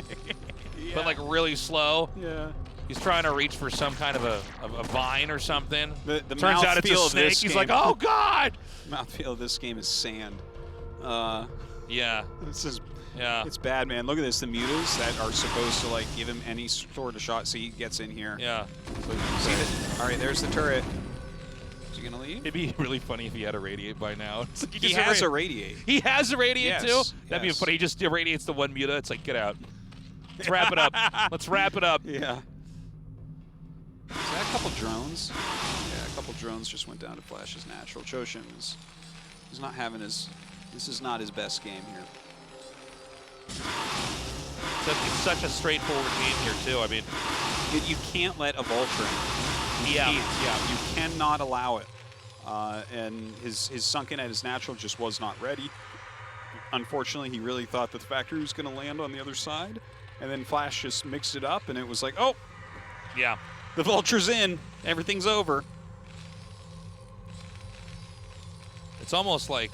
but like really slow. Yeah. He's trying to reach for some kind of a vine or something. The Turns out it's a snake. He's like, oh God! Mouthfeel of this game is sand. Yeah. This is. Yeah. It's bad, man. Look at this. The mutas that are supposed to like give him any sort of shot, so he gets in here. Yeah. So all right, there's the turret. Is he gonna leave? It'd be really funny if he had a radiate by now. It's like he has a radiate. He has a radiate too? That'd be yes. funny. He just irradiates the one muta. It's like, get out. Let's wrap it up. Let's wrap it up. Yeah. Is that a couple drones? Yeah, a couple drones just went down to Flash's natural. Chosim is he's not having his. This is not his best game here. It's such a straightforward game here too. I mean, you can't let a vulture in. Yeah. You cannot allow it. And his sunken at his natural just was not ready. Unfortunately, he really thought that the factory was going to land on the other side, and then Flash just mixed it up, and it was like, oh, yeah, the vulture's in, everything's over. It's almost like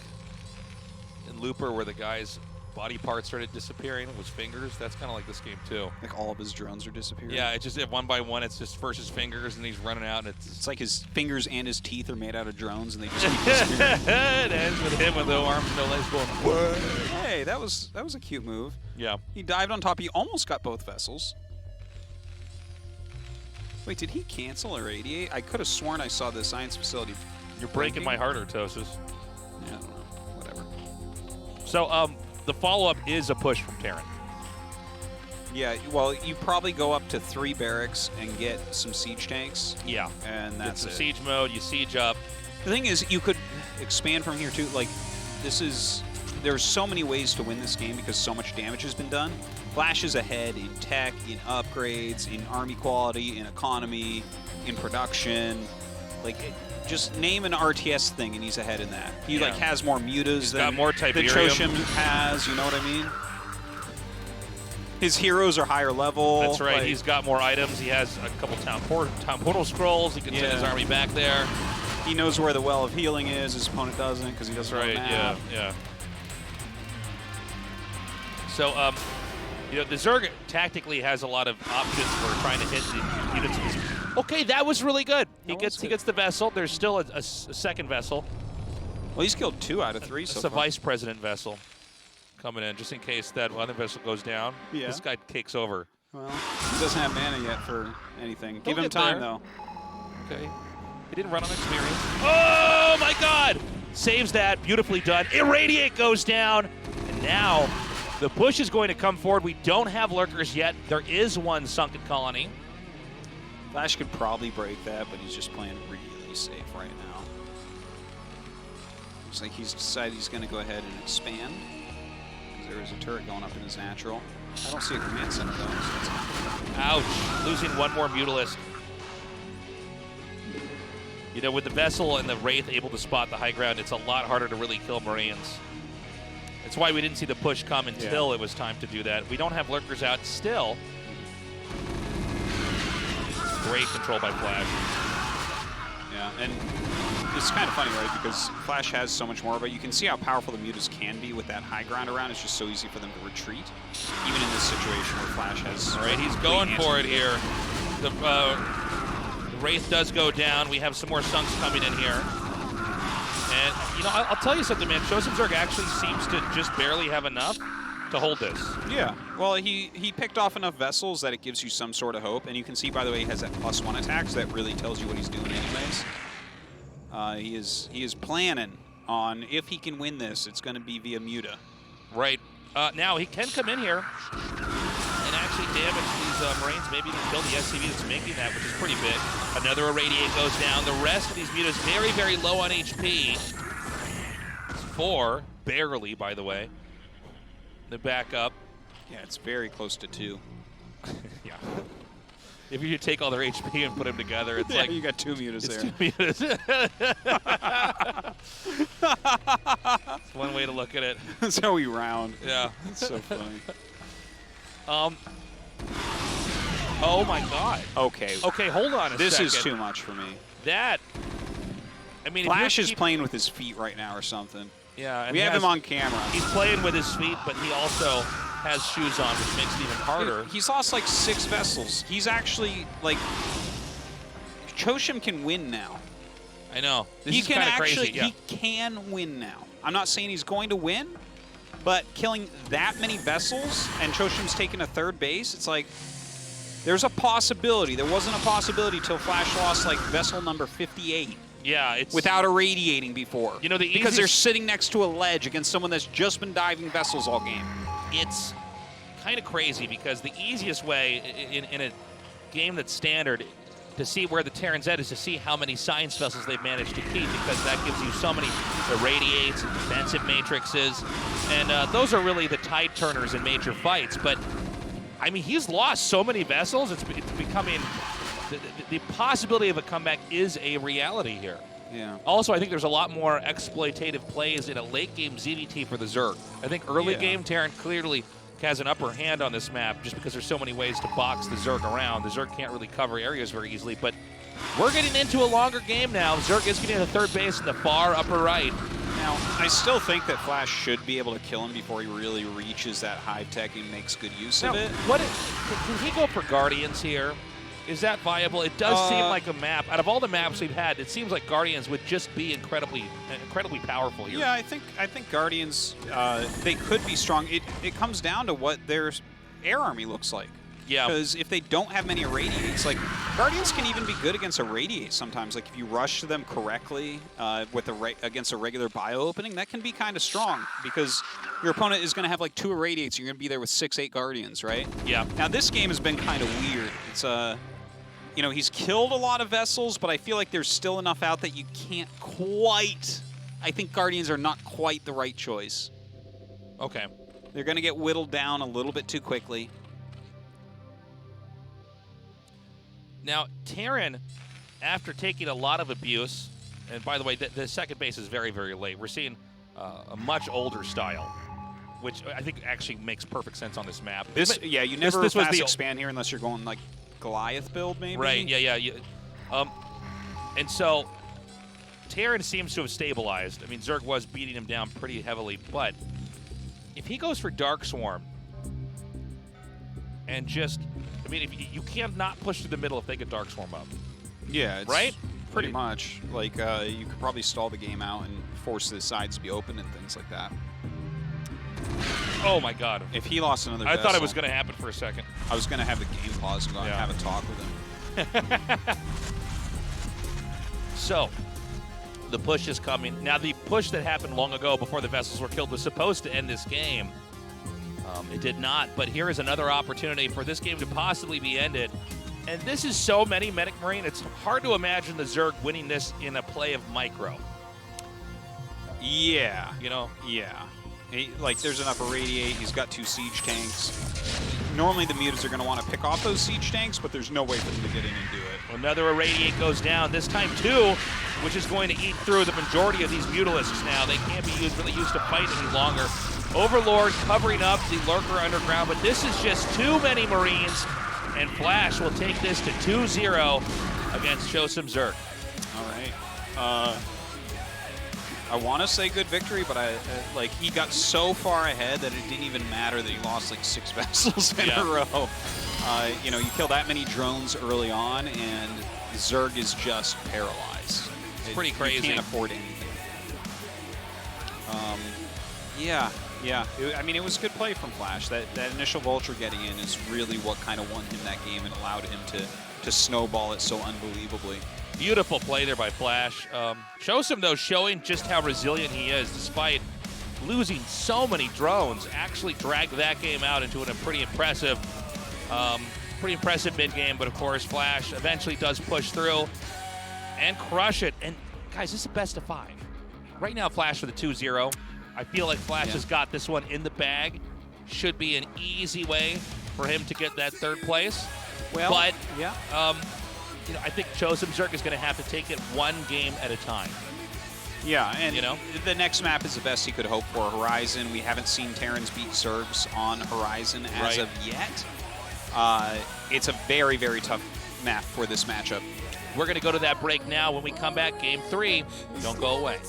in Looper where the guy's body parts started disappearing with his fingers. That's kind of like this game too. Like all of his drones are disappearing. Yeah, it's just one by one. It's just first his fingers, and he's running out, and it's like his fingers and his teeth are made out of drones, and they just keep disappearing. It ends with him with no arms, no legs, going. What? Hey, that was a cute move. Yeah. He dived on top. He almost got both vessels. Wait, did he cancel or radiate? I could have sworn I saw the science facility. You're breaking my heart, Artosis. Yeah, I don't know. Whatever. So, the follow-up is a push from Terran. Yeah, well, you probably go up to 3 barracks and get some siege tanks. Yeah. And that's it's it. Siege mode, you siege up. The thing is, you could expand from here, too. Like, there's so many ways to win this game because so much damage has been done. Flash is ahead in tech, in upgrades, in army quality, in economy, in production. Like, just name an RTS thing and he's ahead in that. He like has more mutas than Chosim has, you know what I mean? His heroes are higher level. That's right, like, he's got more items. He has a couple town portal scrolls. He can send his army back there. He knows where the well of healing is. His opponent doesn't because he doesn't know the map. Yeah. So, you know, the Zerg tactically has a lot of options for trying to hit the units. Okay, that was really good. He gets the vessel. There's still a second vessel. Well, he's killed 2 out of 3 so far. It's a vice president vessel coming in, just in case that other vessel goes down. Yeah. This guy takes over. Well, he doesn't have mana yet for anything. Give him time, though. Okay. He didn't run on experience. Oh, my God! Saves that. Beautifully done. Irradiate goes down. And now the push is going to come forward. We don't have lurkers yet. There is one sunken colony. Flash could probably break that, but he's just playing really safe right now. Looks like he's decided he's going to go ahead and expand. There is a turret going up in his natural. I don't see a command center, though. So ouch. Losing one more Mutalisk. You know, with the Vessel and the Wraith able to spot the high ground, it's a lot harder to really kill Marines. That's why we didn't see the push come until it was time to do that. We don't have lurkers out still. Great control by Flash. Yeah, and it's kind of funny, right? Because Flash has so much more, but you can see how powerful the mutas can be with that high ground around. It's just so easy for them to retreat, even in this situation where Flash has... All right, he's going for it here. The Wraith does go down. We have some more sunks coming in here. And, you know, I'll tell you something, man. Chosim Zerg actually seems to just barely have enough to hold this. Yeah, well, he picked off enough vessels that it gives you some sort of hope, and you can see, by the way, he has that +1 attack, so that really tells you what he's doing anyways. He is planning on, if he can win this, it's going to be via Muta. Right. Now, he can come in here and actually damage these Marines, maybe even kill the SCV that's making that, which is pretty big. Another Irradiate goes down. The rest of these Mutas very, very low on HP. It's 4, barely, by the way. The backup. Yeah, it's very close to 2. Yeah. If you take all their HP and put them together, it's like... you got 2 mutas there. 2 mutas. That's one way to look at it. That's how we round. Yeah. It's so funny. Oh, my God. Okay. Okay, hold on a second. This is too much for me. That... I mean, Flash is playing with his feet right now or something. Yeah, and we have him on camera. He's playing with his feet, but he also has shoes on, which makes it even harder. Dude, he's lost like 6 vessels. He's actually like Choshim can win now. I know. This he is can actually. He can win now. I'm not saying he's going to win, but killing that many vessels and Choshim's taking a 3rd base, it's like there's a possibility. There wasn't a possibility till Flash lost like vessel number 58. Yeah, it's without irradiating before. You know, because they're sitting next to a ledge against someone that's just been diving vessels all game. It's kind of crazy because the easiest way in a game that's standard to see where the Terran's at is to see how many science vessels they've managed to keep, because that gives you so many irradiates and defensive matrices, and those are really the tide turners in major fights. But I mean, he's lost so many vessels, it's becoming. The possibility of a comeback is a reality here. Yeah. Also, I think there's a lot more exploitative plays in a late-game ZVT for the Zerg. I think early-game Terran clearly has an upper hand on this map just because there's so many ways to box the Zerg around. The Zerg can't really cover areas very easily, but we're getting into a longer game now. Zerg is getting to 3rd base in the far upper right. Now, I still think that Flash should be able to kill him before he really reaches that hive tech and makes good use of it. Can he go for Guardians here? Is that viable? It does seem like a map. Out of all the maps we've had, it seems like Guardians would just be incredibly powerful here. Yeah, I think Guardians, they could be strong. It comes down to what their air army looks like. Yeah. Because if they don't have many irradiates, like Guardians can even be good against irradiates sometimes. Like if you rush them correctly against a regular bio opening, that can be kind of strong because your opponent is going to have like 2 irradiates. You're going to be there with 6-8 Guardians, right? Yeah. Now this game has been kind of weird. It's you know, he's killed a lot of vessels, but I feel like there's still enough out that you can't quite. I think Guardians are not quite the right choice. Okay. They're going to get whittled down a little bit too quickly. Now, Terran, after taking a lot of abuse, and by the way, the 2nd base is very, very late. We're seeing a much older style, which I think actually makes perfect sense on this map. Yeah, you never fast expand here unless you're going like Goliath build, maybe? Right, yeah. And so, Terran seems to have stabilized. I mean, Zerg was beating him down pretty heavily, but if he goes for Dark Swarm and just, I mean, if you can't not push through the middle if they get Dark Swarm up. Yeah, it's right? Pretty much. Like, you could probably stall the game out and force the sides to be open and things like that. Oh my God! If he lost another vessel, I thought it was going to happen for a second. I was going to have the game pause and go and have a talk with him. So, the push is coming. Now, the push that happened long ago before the vessels were killed was supposed to end this game. It did not, but here is another opportunity for this game to possibly be ended. And this is so many Medic Marine, it's hard to imagine the Zerg winning this in a play of micro. Yeah. You know? Yeah. Like, there's enough irradiate. He's got 2 siege tanks. Normally, the mutas are going to want to pick off those siege tanks, but there's no way for them to get in and do it. Well, another irradiate goes down, this time 2, which is going to eat through the majority of these Mutalisks now. They can't be really used to fight any longer. Overlord covering up the Lurker underground, but this is just too many Marines, and Flash will take this to 2-0 against Chosim Zerg. All right. I want to say good victory, but like he got so far ahead that it didn't even matter that he lost like 6 vessels in a row. You know, you kill that many drones early on, and Zerg is just paralyzed. It's pretty crazy. You can't afford anything. Yeah. I mean, it was good play from Flash. That initial Vulture getting in is really what kind of won him that game and allowed him to snowball it so unbelievably. Beautiful play there by Flash. Chosim, though, showing just how resilient he is despite losing so many drones. Actually dragged that game out into a pretty impressive mid-game. But, of course, Flash eventually does push through and crush it. And, guys, this is a best of 5. Right now, Flash for the 2-0. I feel like Flash has got this one in the bag. Should be an easy way for him to get that 3rd place. Well, but, you know, I think Chosim Zerg is going to have to take it one game at a time. Yeah, and you know, the next map is the best he could hope for. Horizon, we haven't seen Terrans beat Zergs on Horizon as of yet. It's a very, very tough map for this matchup. We're going to go to that break now. When we come back, Game 3, don't go away.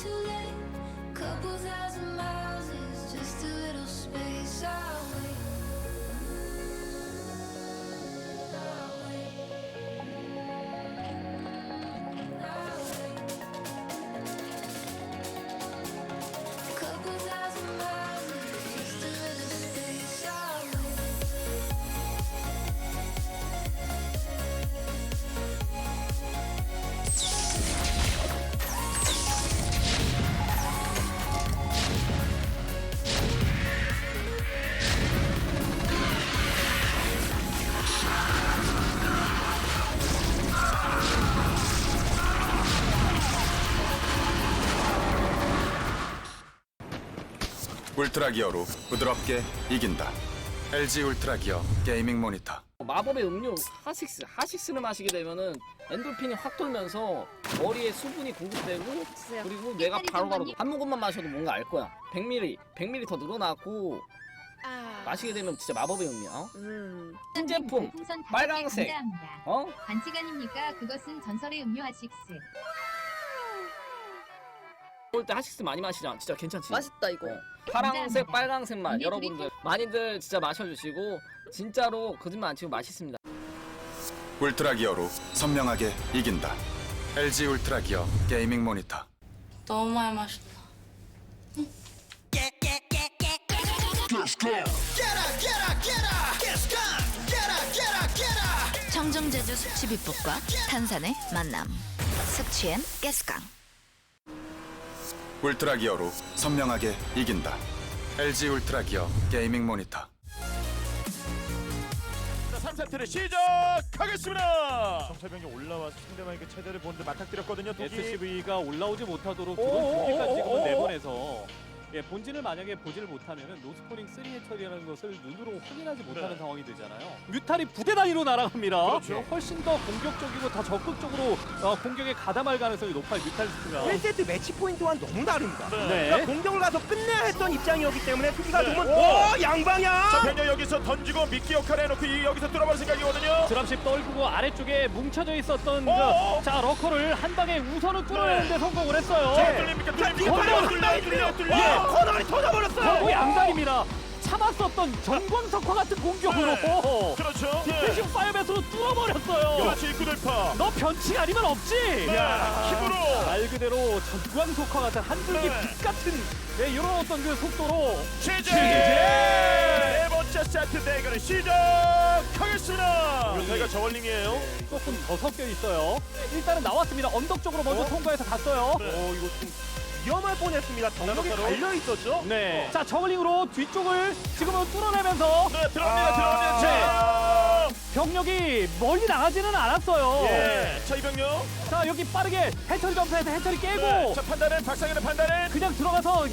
Couple thousand miles is just a little space away. Couple thousand miles is just a little space away. 울트라 기어로 부드럽게 이긴다. LG 울트라 기어 게이밍 모니터. 마법의 음료 하식스를 마시게 되면은 엔돌핀이 확 돌면서 머리에 수분이 공급되고 그리고 뇌가 바로바로 한 모금만 마셔도 뭔가 알 거야. 100ml 더 늘어나고 마시게 되면 진짜 마법의 음료. 신제품 빨강색. 반칙 그것은 전설의 음료 하식스. 올 때 하식스 많이 마시자. 진짜 괜찮지? 맛있다 이거. 파랑색, 빨강색 맛 여러분들 많이들 진짜 마셔주시고 진짜로 거짓말 안 치고 맛있습니다. 울트라 기어로 선명하게 이긴다. LG 울트라 기어 게이밍 모니터. 너무 많이 마셨다. 청정제주 숙취비법과 탄산의 만남. 숙취엔 가스강. 울트라 기어로 선명하게 이긴다. LG 울트라 기어 게이밍 모니터. 3세트를 시작하겠습니다. 정찰병이 올라와서 상대방에게 체대를 보는데 맞닥뜨렸거든요. SCV가 올라오지 못하도록 드론 2개까지 지금은 내보내서 본진을 만약에 보지를 못하면 노스포링 3의 처리라는 것을 눈으로 확인하지 못하는 상황이 되잖아요. 뮤탈이 부대 단위로 날아갑니다. 그렇죠. 훨씬 더 공격적이고 더 적극적으로 공격에 가담할 가능성이 높아요. 뮤탈리스트가. 1세트 매치 포인트와는 너무 다릅니다. 네. 그러니까 공격을 가서 끝내야 했던 입장이었기 때문에 수비가 정말 오 양방향! 자, 병력 여기서 던지고 미끼 역할을 해놓고 여기서 뚫어버릴 생각이거든요. 드랍십 떨구고 아래쪽에 뭉쳐져 있었던 자 러커를 한 방에 우선은 뚫어내는데 성공을 했어요. 자, 뚫립니까? 뚫려! 코너를 터져버렸어요! 거의 양상입니다. 참았었던 전광석화 같은 공격으로 그렇죠. 디펜시브 파이어벳으로 뚫어버렸어요. 그렇지, 입구돌파. 너 변칙 아니면 없지. 힘으로 말 그대로 전광석화 같은 한 줄기 빛 같은 이런 어떤 그 속도로 시제 네 번째 세트 대결을 시작하겠습니다. 여기가 저울링이에요. 조금 더 섞여 있어요. 일단은 나왔습니다. 언덕 쪽으로 먼저 통과해서 갔어요. 이거 좀 위험할 뻔했습니다. 병력이 갈려 있었죠? 네. 자, 저글링으로 뒤쪽을 지금은 뚫어내면서 들어갑니다. 자, 병력이 멀리 나가지는 않았어요. 예. 자, 이 병력. 자, 여기 빠르게 해처리 점프해서 해처리 깨고. 네. 자, 판단은 박상현의 판단은 그냥 들어가서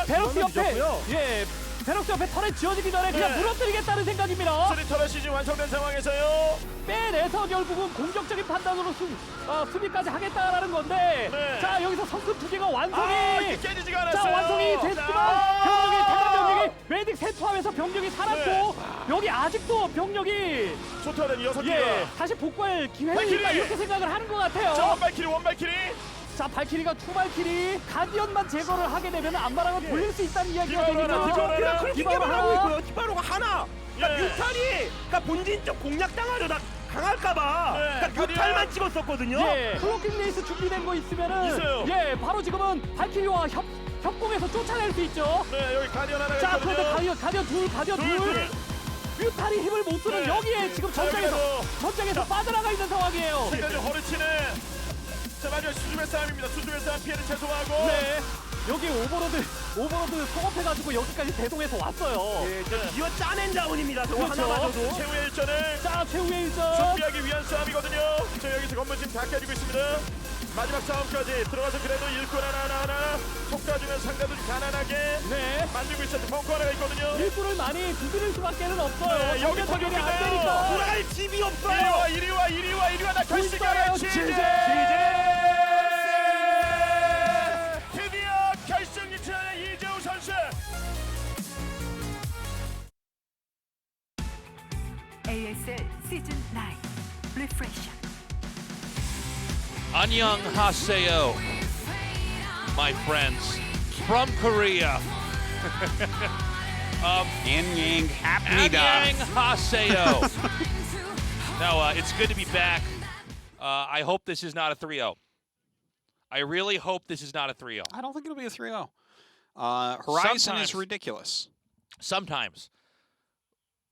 베럭스 옆에 베럭스 옆에 털에 지어지기 전에 그냥 무너뜨리겠다는 생각입니다. 3터렛 시즌 완성된 상황에서요. 빼내서 결국은 공격적인 판단으로 수비까지 하겠다라는 건데 자 여기서 성급 두 개가 완성이 이게 깨지지가 않았어요. 자 완성이 됐지만 병력이 대단 병력이 메딕 셋 포함해서 병력이 살았고 여기 아직도 병력이 초토화된 6개가 다시 복구할 기회가 있다 이렇게 생각을 하는 것 같아요. 자 원발키리 자 발키리가 투발키리 가디언만 제거를 하게 되면 안마랑을 돌릴 수 있다는 이야기가 되겠죠. 디바로 하고 있고요. 디바로가 하나. 그러니까 뮤탈이 그러니까 본진 쪽 공략 당하려다 강할까봐 그러니까 뮤탈만 찍었었거든요. 클로킹 레이스 준비된 거 있으면은 있어요. 바로 지금은 발키리와 협공해서 쫓아낼 수 있죠. 네 여기 가디언 하나 자 있거든요. 그런데 가디언 둘 뮤탈이 힘을 못 쓰는 여기에 지금 전장에서 빠져나가 있는 상황이에요. 생각을 허리치는 자 마지막 수줍의 싸움입니다. 수줍의 싸움 피해를 최소화하고 여기 오버로드 성업해가지고 여기까지 대동해서 왔어요. 기어 짜낸 자원입니다. 저거 그렇죠. 하나마저도. 최후의 일전을 최후의 일전 준비하기 위한 싸움이거든요. 자 여기서 건물 지금 다 깨지고 있습니다. 마지막 싸움까지 들어가서 그래도 일꾼 하나 속가주면 상대도 가난하게 만들고 있었는데 벙커 하나가 있거든요. 일꾼을 많이 두드릴 수밖에는 없어요. 여기 터결이 안 되니까 돌아갈 집이 없어요. 이리와 나 결승하는 치즈 드디어 결승 진출하는 이재우 선수. ASL 시즌 9 리프레시. Annyeonghaseyo, my friends from Korea. Annyeonghaseyo. No, it's good to be back. I hope this is not a 3-0. I really hope this is not a 3-0. I don't think it'll be a 3-0. Horizon is ridiculous. Sometimes.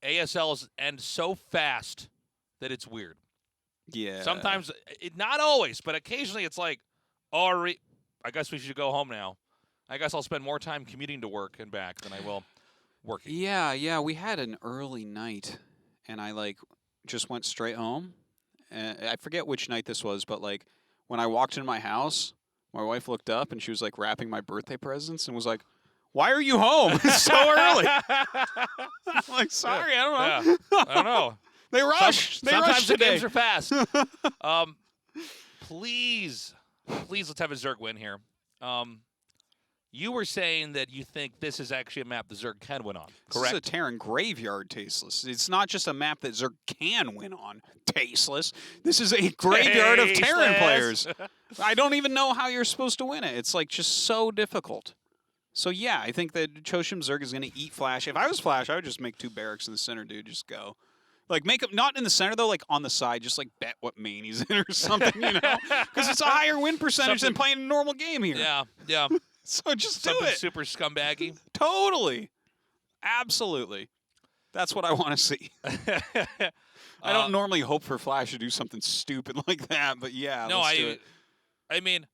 ASLs end so fast that it's weird. Yeah. Sometimes, not always, but occasionally it's like, oh, I guess we should go home now. I guess I'll spend more time commuting to work and back than I will working. Yeah. We had an early night, and I just went straight home. And I forget which night this was, but when I walked into my house, my wife looked up and she was wrapping my birthday presents and was like, "Why are you home? It's so early." I'm sorry, I don't know. Yeah. I don't know. They rush. Sometimes the today. games are fast. Please, let's have a Zerg win here. You were saying that you think this is actually a map the Zerg can win on, correct? This is a Terran graveyard, Tasteless. It's not just a map that Zerg can win on, Tasteless. This is a graveyard of Terran players. I don't even know how you're supposed to win it. It's just so difficult. So yeah, I think that Choshim Zerg is going to eat Flash. If I was Flash, I would just make 2 barracks in the center, dude. Just go. Make them not in the center though, on the side. Just bet what main he's in or something, because it's a higher win percentage than playing a normal game here. Yeah. So just do Something it. super scumbaggy. Totally. Absolutely. That's what I want to see. I don't normally hope for Flash to do something stupid like that, but yeah, no, let's do it. I mean,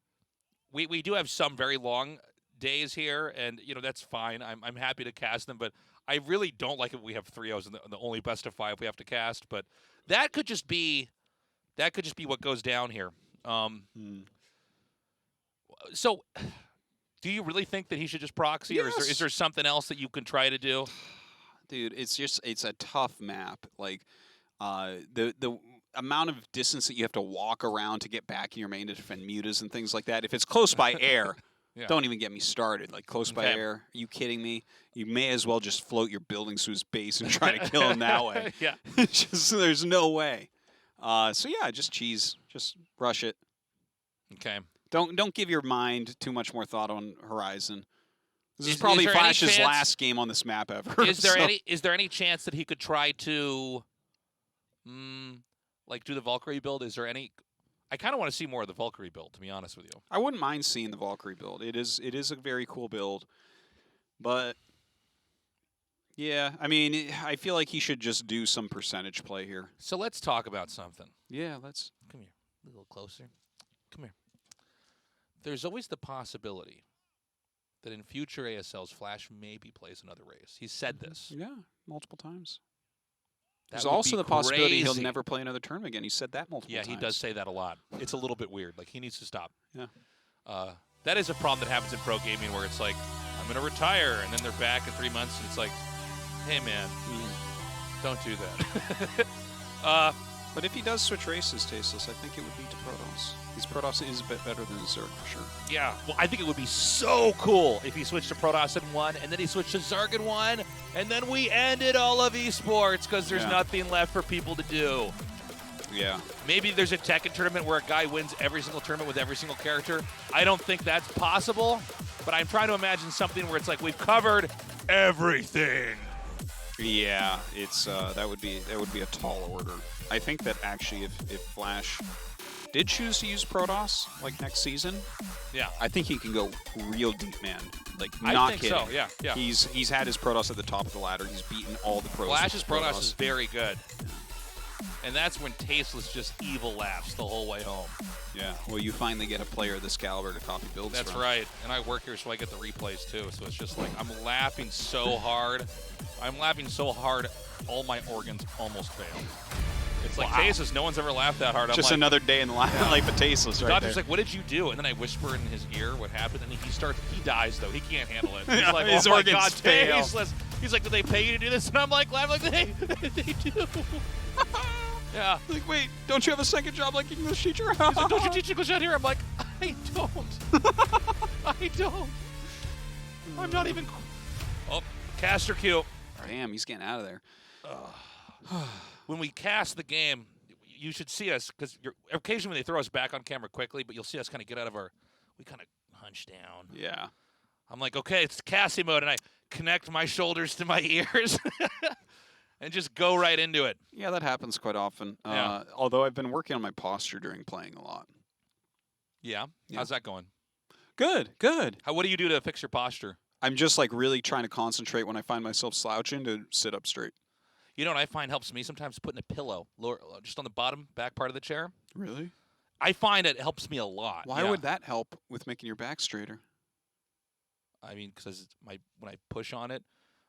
we do have some very long days here, and that's fine. I'm happy to cast them, but I really don't like it when we have 3-0s and the only best of 5 we have to cast. But that could just be what goes down here. So, do you really think that he should just proxy, yes. or is there something else that you can try to do? Dude, it's a tough map. The amount of distance that you have to walk around to get back in your main to defend mutas and things like that. If it's close by air, don't even get me started. Close by air, are you kidding me? You may as well just float your buildings to his base and try to kill him that way. Yeah. There's no way. So yeah, just cheese. Just rush it. Okay. Don't give your mind too much more thought on Horizon. This is probably Flash's last game on this map ever. Is there any chance that he could try to do the Valkyrie build? Is there any? I kind of want to see more of the Valkyrie build, to be honest with you. I wouldn't mind seeing the Valkyrie build. It is a very cool build, but yeah, I mean, I feel like he should just do some percentage play here. So let's talk about something. Yeah, let's. Come here, a little closer. Come here. There's always the possibility that in future ASLs, Flash maybe plays another race. He's said this. Yeah, multiple times. That There's also the possibility he'll crazy. never play another tournament again. He said that multiple times. Yeah, he does say that a lot. It's a little bit weird. He needs to stop. Yeah. That is a problem that happens in pro gaming where it's I'm going to retire, and then they're back in 3 months, and it's hey, man, don't do that. But if he does switch races, Tasteless, I think it would be to Protoss. His Protoss is a bit better than his Zerg, for sure. Yeah, well, I think it would be so cool if he switched to Protoss in 1, and then he switched to Zerg in 1, and then we ended all of esports because there's nothing left for people to do. Yeah. Maybe there's a Tekken tournament where a guy wins every single tournament with every single character. I don't think that's possible, but I'm trying to imagine something where it's we've covered everything. Yeah, it's that would be a tall order. I think that actually if Flash did choose to use Protoss next season, I think he can go real deep, man. Not kidding. I think so. Yeah. He's had his Protoss at the top of the ladder. He's beaten all the pros. Flash's Protoss is very good. And that's when Tasteless just evil laughs the whole way home. Yeah. Well, you finally get a player of this caliber to copy builds That's from. right. And I work here so I get the replays too. So it's just I'm laughing so hard. I'm laughing so hard all my organs almost fail. It's Tasteless, no one's ever laughed that hard. Just another day in the life of Tasteless, right? Doctor's what did you do? And then I whisper in his ear what happened, and he dies though. He can't handle it. He's his oh my organs God, fail. Tasteless. He's did they pay you to do this? And I'm laughing they do. Yeah. Wait, don't you have a second job like English teacher? He's don't you teach English out here? I'm I don't. I don't. I'm not even. Oh, caster Q. Damn, he's getting out of there. When we cast the game, you should see us, because occasionally they throw us back on camera quickly, but you'll see us kind of get out of our, we kind of hunch down. Yeah. I'm like, okay, it's Cassie mode, and I connect my shoulders to my ears and just go right into it. Yeah, that happens quite often. Yeah. Although I've been working on my posture during playing a lot. Yeah? How's that going? Good, good. What do you do to fix your posture? I'm just like really trying to concentrate when I find myself slouching to sit up straight. You know what I find helps me sometimes? Putting a pillow just on the bottom back part of the chair. Really? I find it helps me a lot. Why would that help with making your back straighter? I mean, because when I push on it,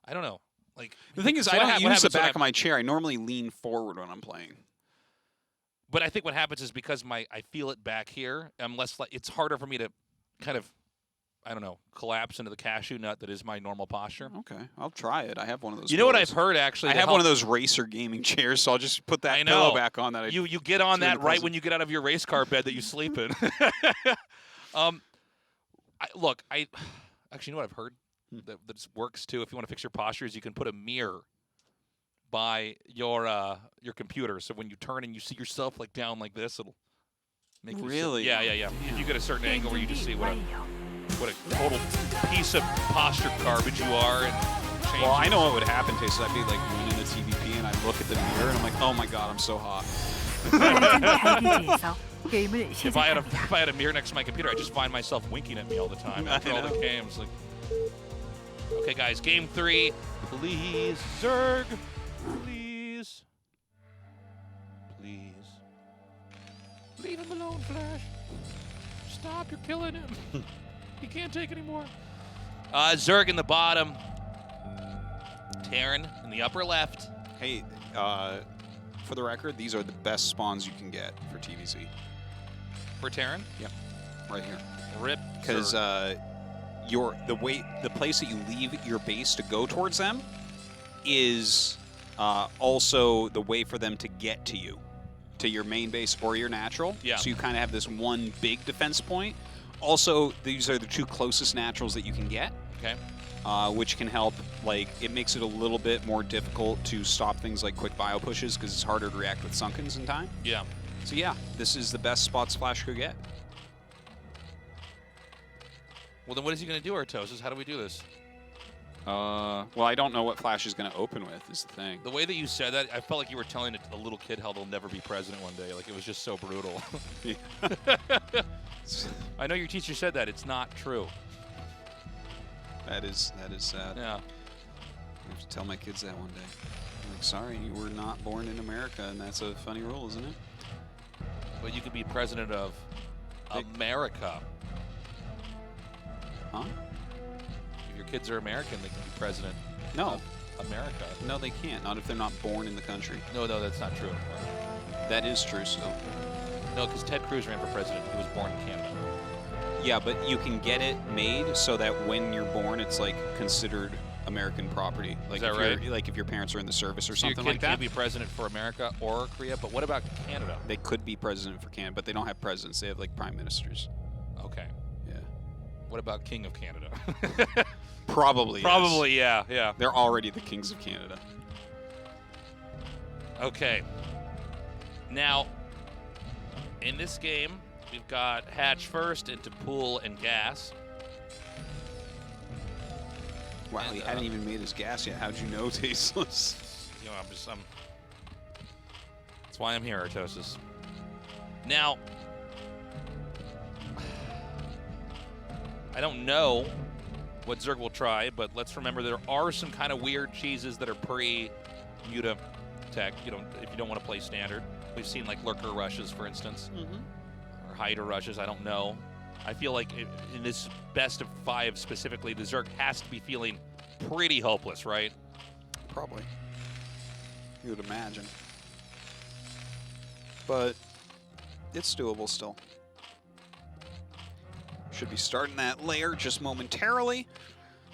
I don't know. Like the thing is, I don't use the back of my chair. I normally lean forward when I'm playing. But I think what happens is because I feel it back here, I'm less it's harder for me to kind of, I don't know, collapse into the cashew nut that is my normal posture. Okay, I'll try it. I have one of those. You know what I've heard actually? I have one of those racer gaming chairs, so I'll just put that pillow back on. That you get on that right when you get out of your race car bed that you sleep in. Look, actually, you know what I've heard that works too. If you want to fix your posture, is you can put a mirror by your computer, so when you turn and you see yourself like down like this, it'll make you really. Yeah. If you get a certain angle where you just see what a total piece of posture garbage you are. And well, I know what would happen, Taste. I'd be like winning the TVP, and I'd look at the mirror, and I'm like, oh my god, I'm so hot. If I had a mirror next to my computer, I just find myself winking at me all the time after all the games. Like, okay, guys, game 3. Please, Zerg. Please. Please. Leave him alone, Flash. Stop, you're killing him. He can't take anymore. Zerg in the bottom. Terran in the upper left. Hey, for the record, these are the best spawns you can get for TVZ. For Terran? Yep, right here. Rip. Because the place that you leave your base to go towards them is also the way for them to get to you, to your main base or your natural. Yeah. So you kind of have this one big defense point. Also, these are the 2 closest naturals that you can get. Okay. Which can help, like, it makes it a little bit more difficult to stop things like quick bio pushes because it's harder to react with Sunkens in time. Yeah. So yeah, this is the best spot Splash could get. Well, then what is he going to do, Artosis? How do we do this? Well, I don't know what Flash is going to open with, is the thing. The way that you said that, I felt like you were telling a little kid how they'll never be president one day. Like, it was just so brutal. I know your teacher said that. It's not true. That is sad. Yeah. I have to tell my kids that one day. I'm like, sorry, you were not born in America, and that's a funny rule, isn't it? But you could be president of America. Huh? If your kids are American, they can be president of America. No, they can't. Not if they're not born in the country. No, that's not true. That is true still. No, because Ted Cruz ran for president. He was born in Canada. Yeah, but you can get it made so that when you're born, it's like considered American property. Like is that if right? Like if your parents are in the service or so something your kid like that. Can't be president for America or Korea, but what about Canada? They could be president for Canada, but they don't have presidents. They have like prime ministers. Okay. Yeah. What about King of Canada? Probably. Probably, yes. yeah. They're already the kings of Canada. Okay. Now, in this game, we've got Hatch first into Pool and Gas. Wow, he hadn't even made his gas yet. How'd you know, Tasteless? You know, that's why I'm here, Artosis. Now, I don't know what Zerg will try, but let's remember there are some kind of weird cheeses that are pre-muta tech. If you don't want to play standard. We've seen like Lurker rushes, for instance, or Hider rushes. I don't know. I feel like in this best of 5 specifically, the Zerg has to be feeling pretty hopeless, right? Probably. You would imagine. But it's doable still. Should be starting that layer just momentarily.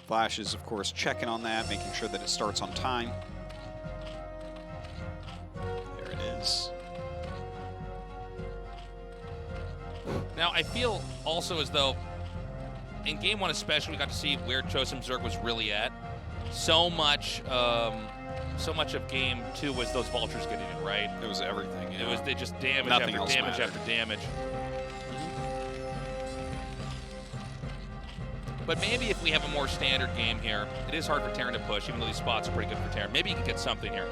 Flash is, of course, checking on that, making sure that it starts on time. There it is. Now, I feel also as though in Game 1 especially, we got to see where Chosim Zerg was really at. so much of game 2 was those vultures getting in, right? It was everything. Yeah. It was they just damage Nothing after else damage mattered. after damage. But maybe if we have a more standard game here, it is hard for Terran to push, even though these spots are pretty good for Terran. Maybe you can get something here.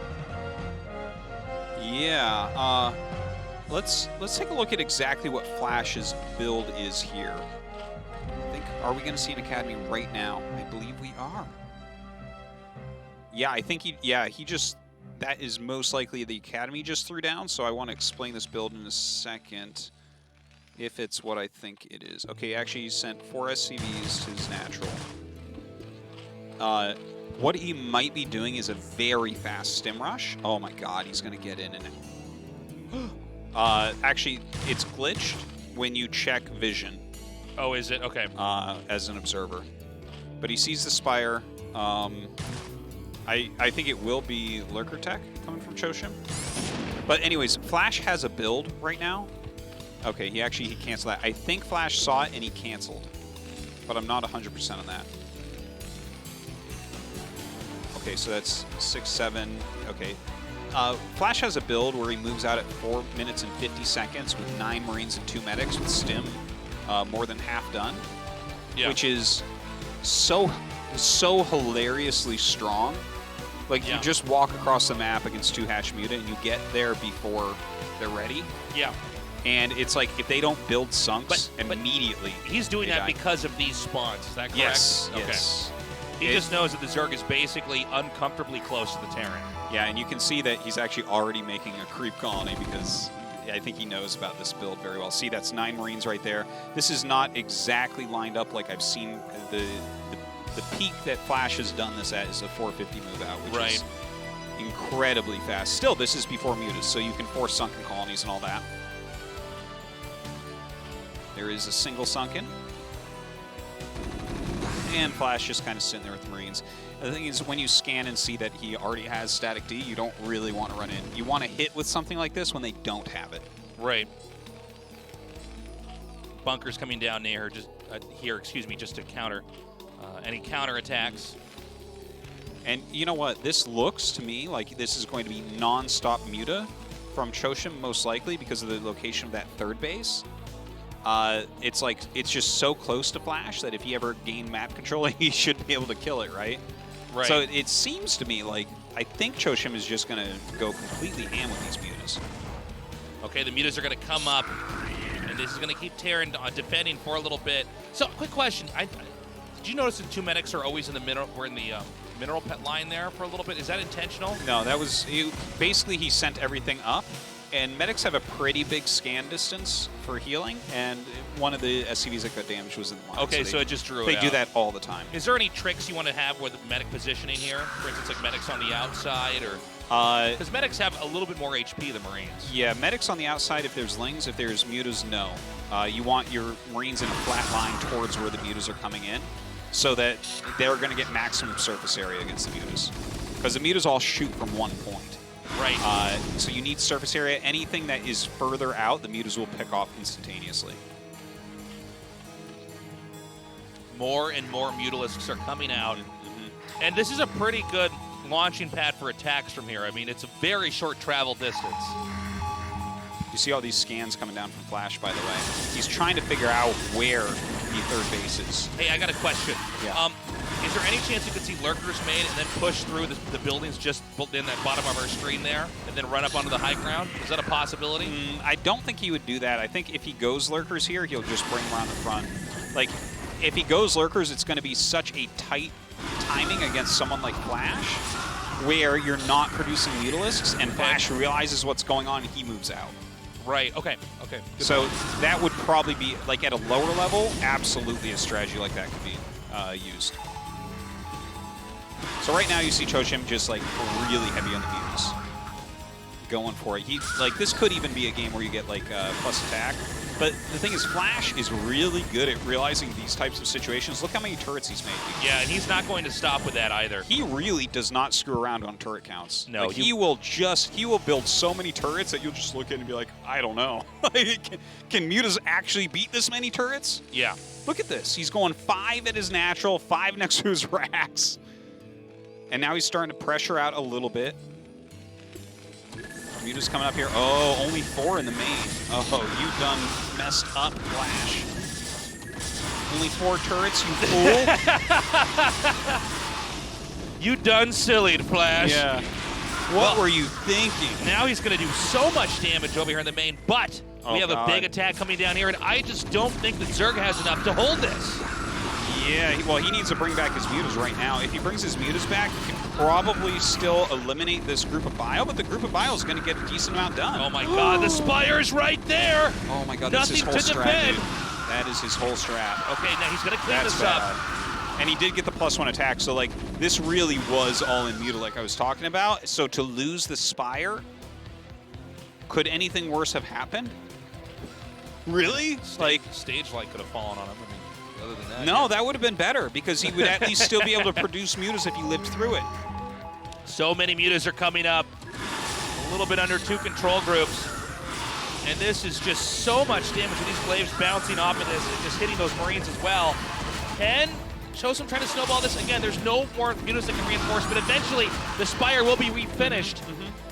Yeah. Let's take a look at exactly what Flash's build is here. I think, are we going to see an academy right now? I believe we are. Yeah, I think that is most likely the academy just threw down, so I want to explain this build in a second. If it's what I think it is. Okay, actually he sent 4 SCVs to his natural. What he might be doing is a very fast stim rush. Oh my god, he's going to get in and... actually, it's glitched when you check vision. Oh, is it? Okay. As an observer. But he sees the Spire. I think it will be Lurker Tech coming from Choshim. But anyways, Flash has a build right now. Okay, he canceled that. I think Flash saw it and he canceled. But I'm not 100% on that. Okay, so that's 6, 7. Okay. Flash has a build where he moves out at 4 minutes and 50 seconds with 9 Marines and 2 medics with stim more than half done. Yeah. Which is so hilariously strong. Like, you just walk across the map against 2 Hatch Muta and you get there before they're ready. Yeah. And it's like, if they don't build sunks immediately... He's doing that because of these spawns, is that correct? Yes, okay. Yes. He just knows that the Zerg is basically uncomfortably close to the Terran. Yeah, and you can see that he's actually already making a creep colony because I think he knows about this build very well. See, that's 9 Marines right there. This is not exactly lined up like I've seen. The peak that Flash has done this at is a 450 move out, which is incredibly fast. Still, this is before mutas, so you can force sunken colonies and all that. There is a single sunken. And Flash just kind of sitting there with the Marines. The thing is, when you scan and see that he already has static D, you don't really want to run in. You want to hit with something like this when they don't have it. Right. Bunkers coming down near just just to counter any counter attacks. And you know what? This looks to me like this is going to be non-stop muta from Choshim, most likely, because of the location of that third base. It's just so close to Flash that if he ever gained map control, he should be able to kill it, right? Right. So it seems to me like I think Choshim is just going to go completely ham with these mutas. Okay, the mutas are going to come up, and this is going to keep Terran defending for a little bit. So, quick question: did you notice the 2 medics are always in the middle? We're in the mineral pet line there for a little bit. Is that intentional? No, that was basically he sent everything up. And medics have a pretty big scan distance for healing, and one of the SCVs that got damaged was in the line. Okay, so it just drew it They out. do that all the time. Is there any tricks you want to have with medic positioning here? For instance, like medics on the outside, or because medics have a little bit more HP than Marines. Yeah, medics on the outside. If there's lings, if there's mutas, no. You want your Marines in a flat line towards where the mutas are coming in, so that they're going to get maximum surface area against the mutas. Because the mutas all shoot from one point. Right. So you need surface area. Anything that is further out, the mutas will pick off instantaneously. More and more Mutalisks are coming out. And this is a pretty good launching pad for attacks from here. I mean, it's a very short travel distance. You see all these scans coming down from Flash, by the way. He's trying to figure out where the third base is. Hey, I got a question. Yeah. Is there any chance you could see lurkers made and then push through the buildings just in that bottom of our screen there and then run up onto the high ground? Is that a possibility? I don't think he would do that. I think if he goes lurkers here, he'll just bring them around the front. Like, if he goes lurkers, it's going to be such a tight timing against someone like Flash where you're not producing Mutalisks and Flash realizes what's going on and he moves out. Right, okay. Good so that would probably be, like, at a lower level, absolutely a strategy like that could be used. So right now you see Choshim just like really heavy on the mutas, going for it. This could even be a game where you get like plus attack. But the thing is, Flash is really good at realizing these types of situations. Look how many turrets he's made. Yeah, and he's not going to stop with that either. He really does not screw around on turret counts. No, he will build so many turrets that you'll just look at it and be like, I don't know. Can mutas actually beat this many turrets? Yeah. Look at this. He's going 5 at his natural, 5 next to his racks. And now he's starting to pressure out a little bit. Muta's coming up here. Oh, only 4 in the main. Oh, you done messed up, Flash. Only 4 turrets, you fool. You done sillied, Flash. Yeah. What were you thinking? Now he's going to do so much damage over here in the main, but we have a big attack coming down here, and I just don't think that Zerg has enough to hold this. Yeah, well, he needs to bring back his mutas right now. If he brings his mutas back, he can probably still eliminate this group of Bile, but the group of Bile is going to get a decent amount done. Oh my god, the Spire's right there! Oh my god, that's his whole strat, dude. That is his whole strat. Okay, now he's going to clean this up. And he did get the +1 attack, so like this really was all in Muta like I was talking about. So to lose the Spire, could anything worse have happened? Really? Stage light could have fallen on him. I mean, other than that, no, that would have been better because he would at least still be able to produce mutas if he lived through it. So many mutas are coming up. A little bit under 2 control groups. And this is just so much damage with these Glaives bouncing off of this and just hitting those Marines as well. Ken shows him trying to snowball this. Again, there's no more mutas that can reinforce, but eventually the Spire will be refinished.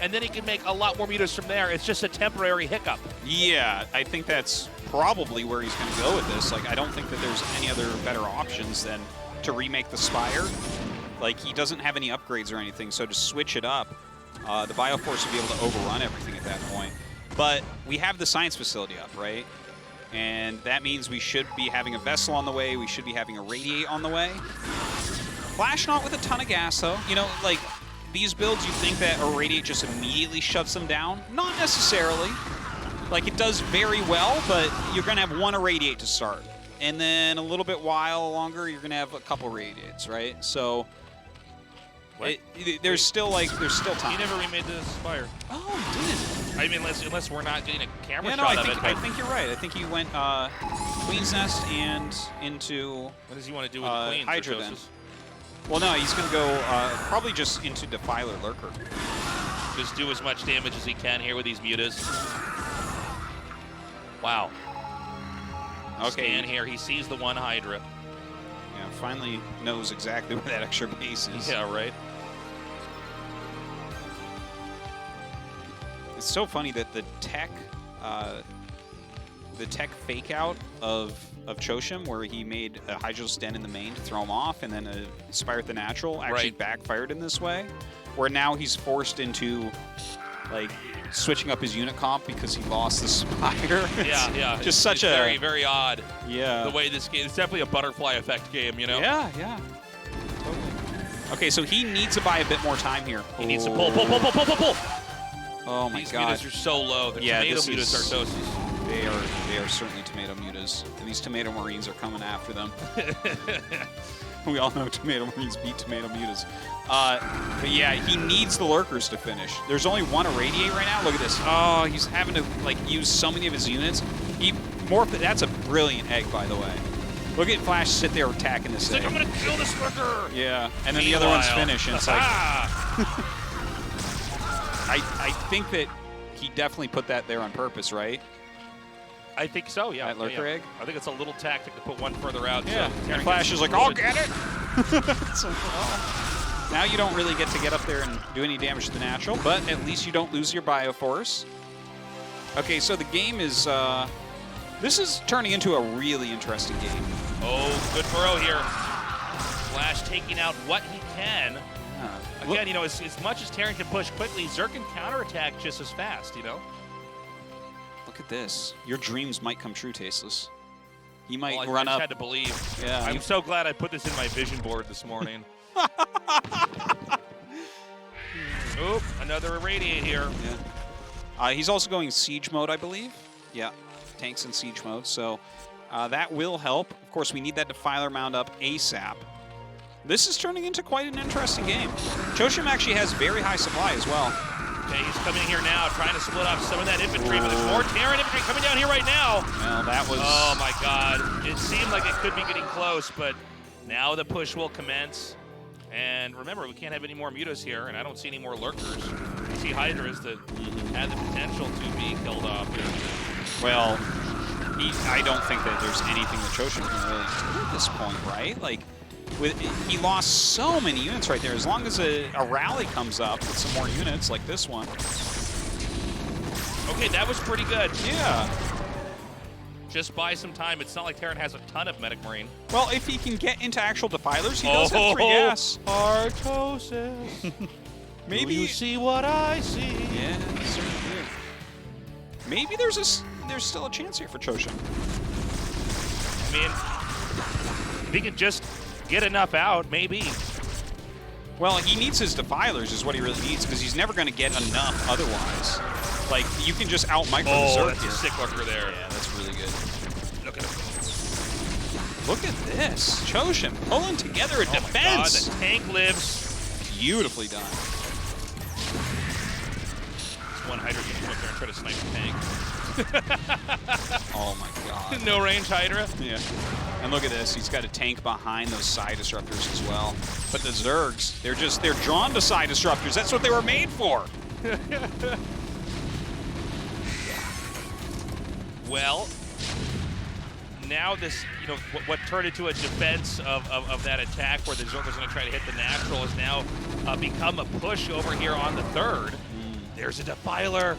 And then he can make a lot more mutas from there. It's just a temporary hiccup. Yeah, I think that's probably where he's going to go with this. Like, I don't think that there's any other better options than to remake the Spire. Like, he doesn't have any upgrades or anything, so to switch it up, the Bioforce will be able to overrun everything at that point. But we have the science facility up, right? And that means we should be having a Vessel on the way. We should be having a Radiate on the way. Flash not with a ton of gas, though. You know, like, these builds, you think that a Radiate just immediately shuts them down? Not necessarily. Like, it does very well, but you're going to have 1 Irradiate to start. And then a little bit while longer, you're going to have a couple Radiates, right? So there's still time. He never remade the Spire. Oh, he didn't. I mean, unless we're not getting a camera yeah, shot no, of it. I think you're right. I think he went Queen's Nest and into what does he want to do with the Queens? Hydra then. Well, no, he's going to go probably just into Defiler Lurker. Just do as much damage as he can here with these mutas. Wow. Okay. Scan here. He sees the 1 Hydra. Yeah, finally knows exactly where that extra base is. Yeah, right. It's so funny that the tech fake out of Choshim, where he made a Hydra's Den in the main to throw him off, and then a Spire at the Natural actually backfired in this way, where now he's forced into like switching up his unit comp because he lost the Spire. Yeah. Just such a very, very odd. Yeah. The way this game, it's definitely a butterfly effect game, you know? Yeah. Totally. Okay, so he needs to buy a bit more time here. He needs to pull. Oh my god. These mutas are so low. The tomato mutas are toasties. They are certainly tomato mutas. And these tomato Marines are coming after them. We all know tomato Marines beat tomato mutas. But yeah, he needs the Lurkers to finish. There's only 1 Irradiate right now. Look at this. Oh, he's having to like use so many of his units. That's a brilliant egg, by the way. Look at Flash sit there attacking this egg. Like, I'm gonna kill this Lurker. Yeah, and then the other one's finished. And it's like, I think that he definitely put that there on purpose, right? I think so, yeah. That Lurker egg? I think it's a little tactic to put 1 further out. Yeah, so and Flash is like, I'll get it! So, now you don't really get to get up there and do any damage to the Natural, but at least you don't lose your Bioforce. Okay, so the game is, this is turning into a really interesting game. Oh, good burrow here. Flash taking out what he can. Again, you know, as much as Terran can push quickly, Zerg can counterattack just as fast, you know? Look at this. Your dreams might come true, Tasteless. He might run I just up. had to believe. Yeah, I'm so glad I put this in my vision board this morning. Oop, another Irradiate here. Yeah. He's also going Siege mode, I believe. Yeah, tanks in Siege mode, so that will help. Of course, we need that Defiler mount up ASAP. This is turning into quite an interesting game. Choshim actually has very high supply as well. Okay, he's coming here now, trying to split off some of that infantry, but there's more Terran infantry coming down here right now. Well, that was... Oh my god. It seemed like it could be getting close, but now the push will commence. And remember, we can't have any more mutas here, and I don't see any more Lurkers. I see Hydras that have the potential to be killed off here. Well, I don't think that there's anything that Choshim can really do at this point, right? Like, He lost so many units right there. As long as a rally comes up with some more units like this one. Okay, that was pretty good. Yeah. Just buy some time. It's not like Terran has a ton of Medic Marine. Well, if he can get into actual defilers, he does have 3 gas. Artosis. Maybe do you see what I see? Yeah, certainly do. Maybe there's still a chance here for Choshin. I mean, if he can just get enough out, maybe. Well, he needs his defilers is what he really needs, because he's never going to get enough otherwise. Like, you can just out-micro the Zerg that's here. a sick lurker there. Yeah, that's really good. Look at him. Look at this. Choshin pulling together a defense. My God, the tank lives. Beautifully done. This one Hydra can come up there and try to snipe the tank. Oh my God. No range Hydra. Yeah. And look at this. He's got a tank behind those side disruptors as well. But the Zergs, they're drawn to side disruptors. That's what they were made for. Well, now this, what turned into a defense of that attack where the Zerg was going to try to hit the natural has now become a push over here on the third. There's a defiler.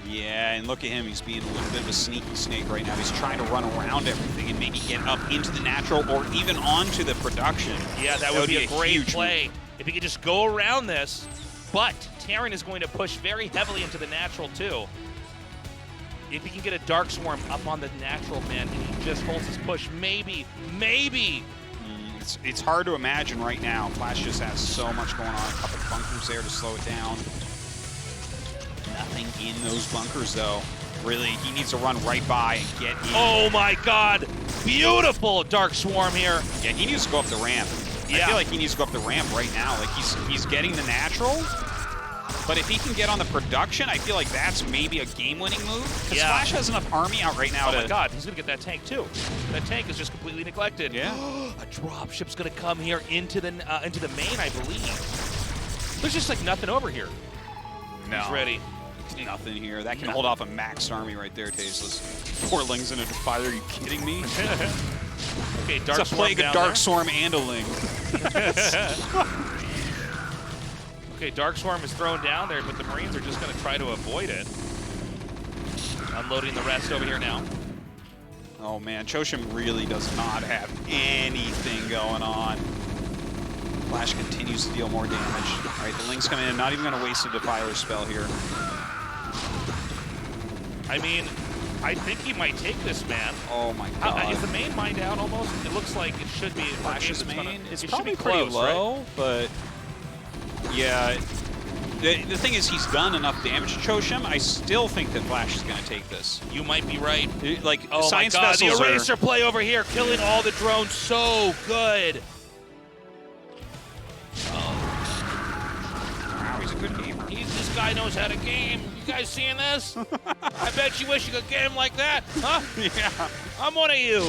Yeah, and look at him. He's being a little bit of a sneaky snake right now. He's trying to run around everything and maybe get up into the natural or even onto the production. Yeah, that would be a great play move. if he could just go around this. But Terran is going to push very heavily into the natural too. If he can get a Dark Swarm up on the natural, man, and he just holds his push, maybe. It's hard to imagine right now. Flash just has so much going on. A couple of bunkers there to slow it down. Nothing in those bunkers, though. Really, he needs to run right by and get in. Oh my God! Beautiful Dark Swarm here. Yeah, he needs to go up the ramp. Yeah. I feel like he needs to go up the ramp right now. Like he's getting the natural. But if he can get on the production, I feel like that's maybe a game-winning move. Because Flash has enough army out right now Oh my God, he's going to get that tank too. That tank is just completely neglected. Yeah. A dropship's going to come here into the main, I believe. There's just like nothing over here. No. He's ready. Nothing here. That can hold off a maxed army right there, Tasteless. 4 Lings and a Defiler, are you kidding me? Okay, Dark it's a Swarm plague of down Dark there. Swarm and a Ling. Okay, Dark Swarm is thrown down there, but the Marines are just going to try to avoid it. Unloading the rest over here now. Oh man, Choshin really does not have anything going on. Flash continues to deal more damage. All right, the Ling's coming in, not even going to waste a Defiler spell here. I mean, I think he might take this, man. Oh my God. Is the main mined out almost? It looks like it should be. Flash's main is it probably should be close, pretty low, right? but yeah. The thing is, he's done enough damage to Choshim. I still think that Flash is going to take this. You might be right. Like, oh Science my God, the Vessels Eraser play over here, killing all the drones so good. Wow, he's a good gamer. This guy knows how to game. You guys seeing this? I bet you wish you could game like that, huh? Yeah. I'm one of you.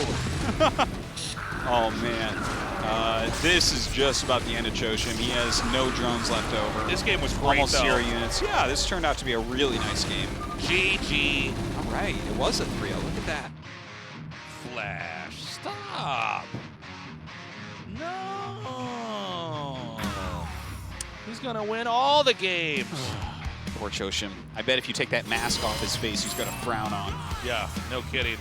Oh, man. This is just about the end of Choshim. He has no drones left over. This game was great, Almost though. 0 units. Yeah, this turned out to be a really nice game. GG. All right, it was a 3-0. Look at that. Flash, stop. No. He's going to win all the games. Poor Choshim. I bet if you take that mask off his face, he's got a frown on. Yeah, no kidding.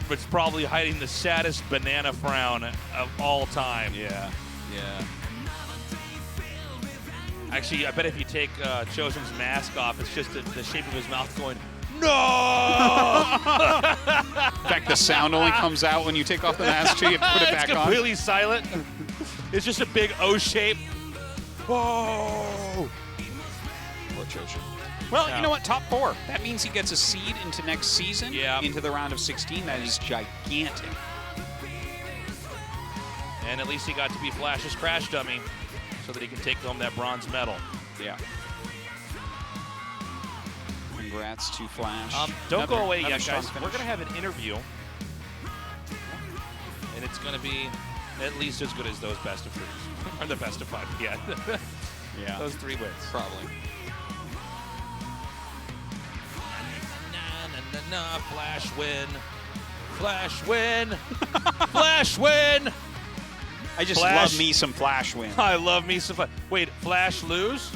It's probably hiding the saddest banana frown of all time. Yeah, yeah. Actually, I bet if you take Choshim's mask off, it's just the shape of his mouth going, no! In fact, the sound only comes out when you take off the mask too. You put it back it's on. completely silent. It's just a big O shape. Whoa! Poor Choshim. Well, you know what? Top 4. That means he gets a seed into next season, into the round of 16. That is gigantic. And at least he got to be Flash's crash dummy so that he can take home that bronze medal. Yeah. Congrats to Flash. Don't go away yet, strong guys. finish. We're going to have an interview. And it's going to be at least as good as those best of 3s. Or the best of 5, yeah. Yeah. Those 3 wins. Probably. Flash win. Flash win. Flash win. I just Flash. love me some Flash win. I love me some Flash. Wait, Flash lose?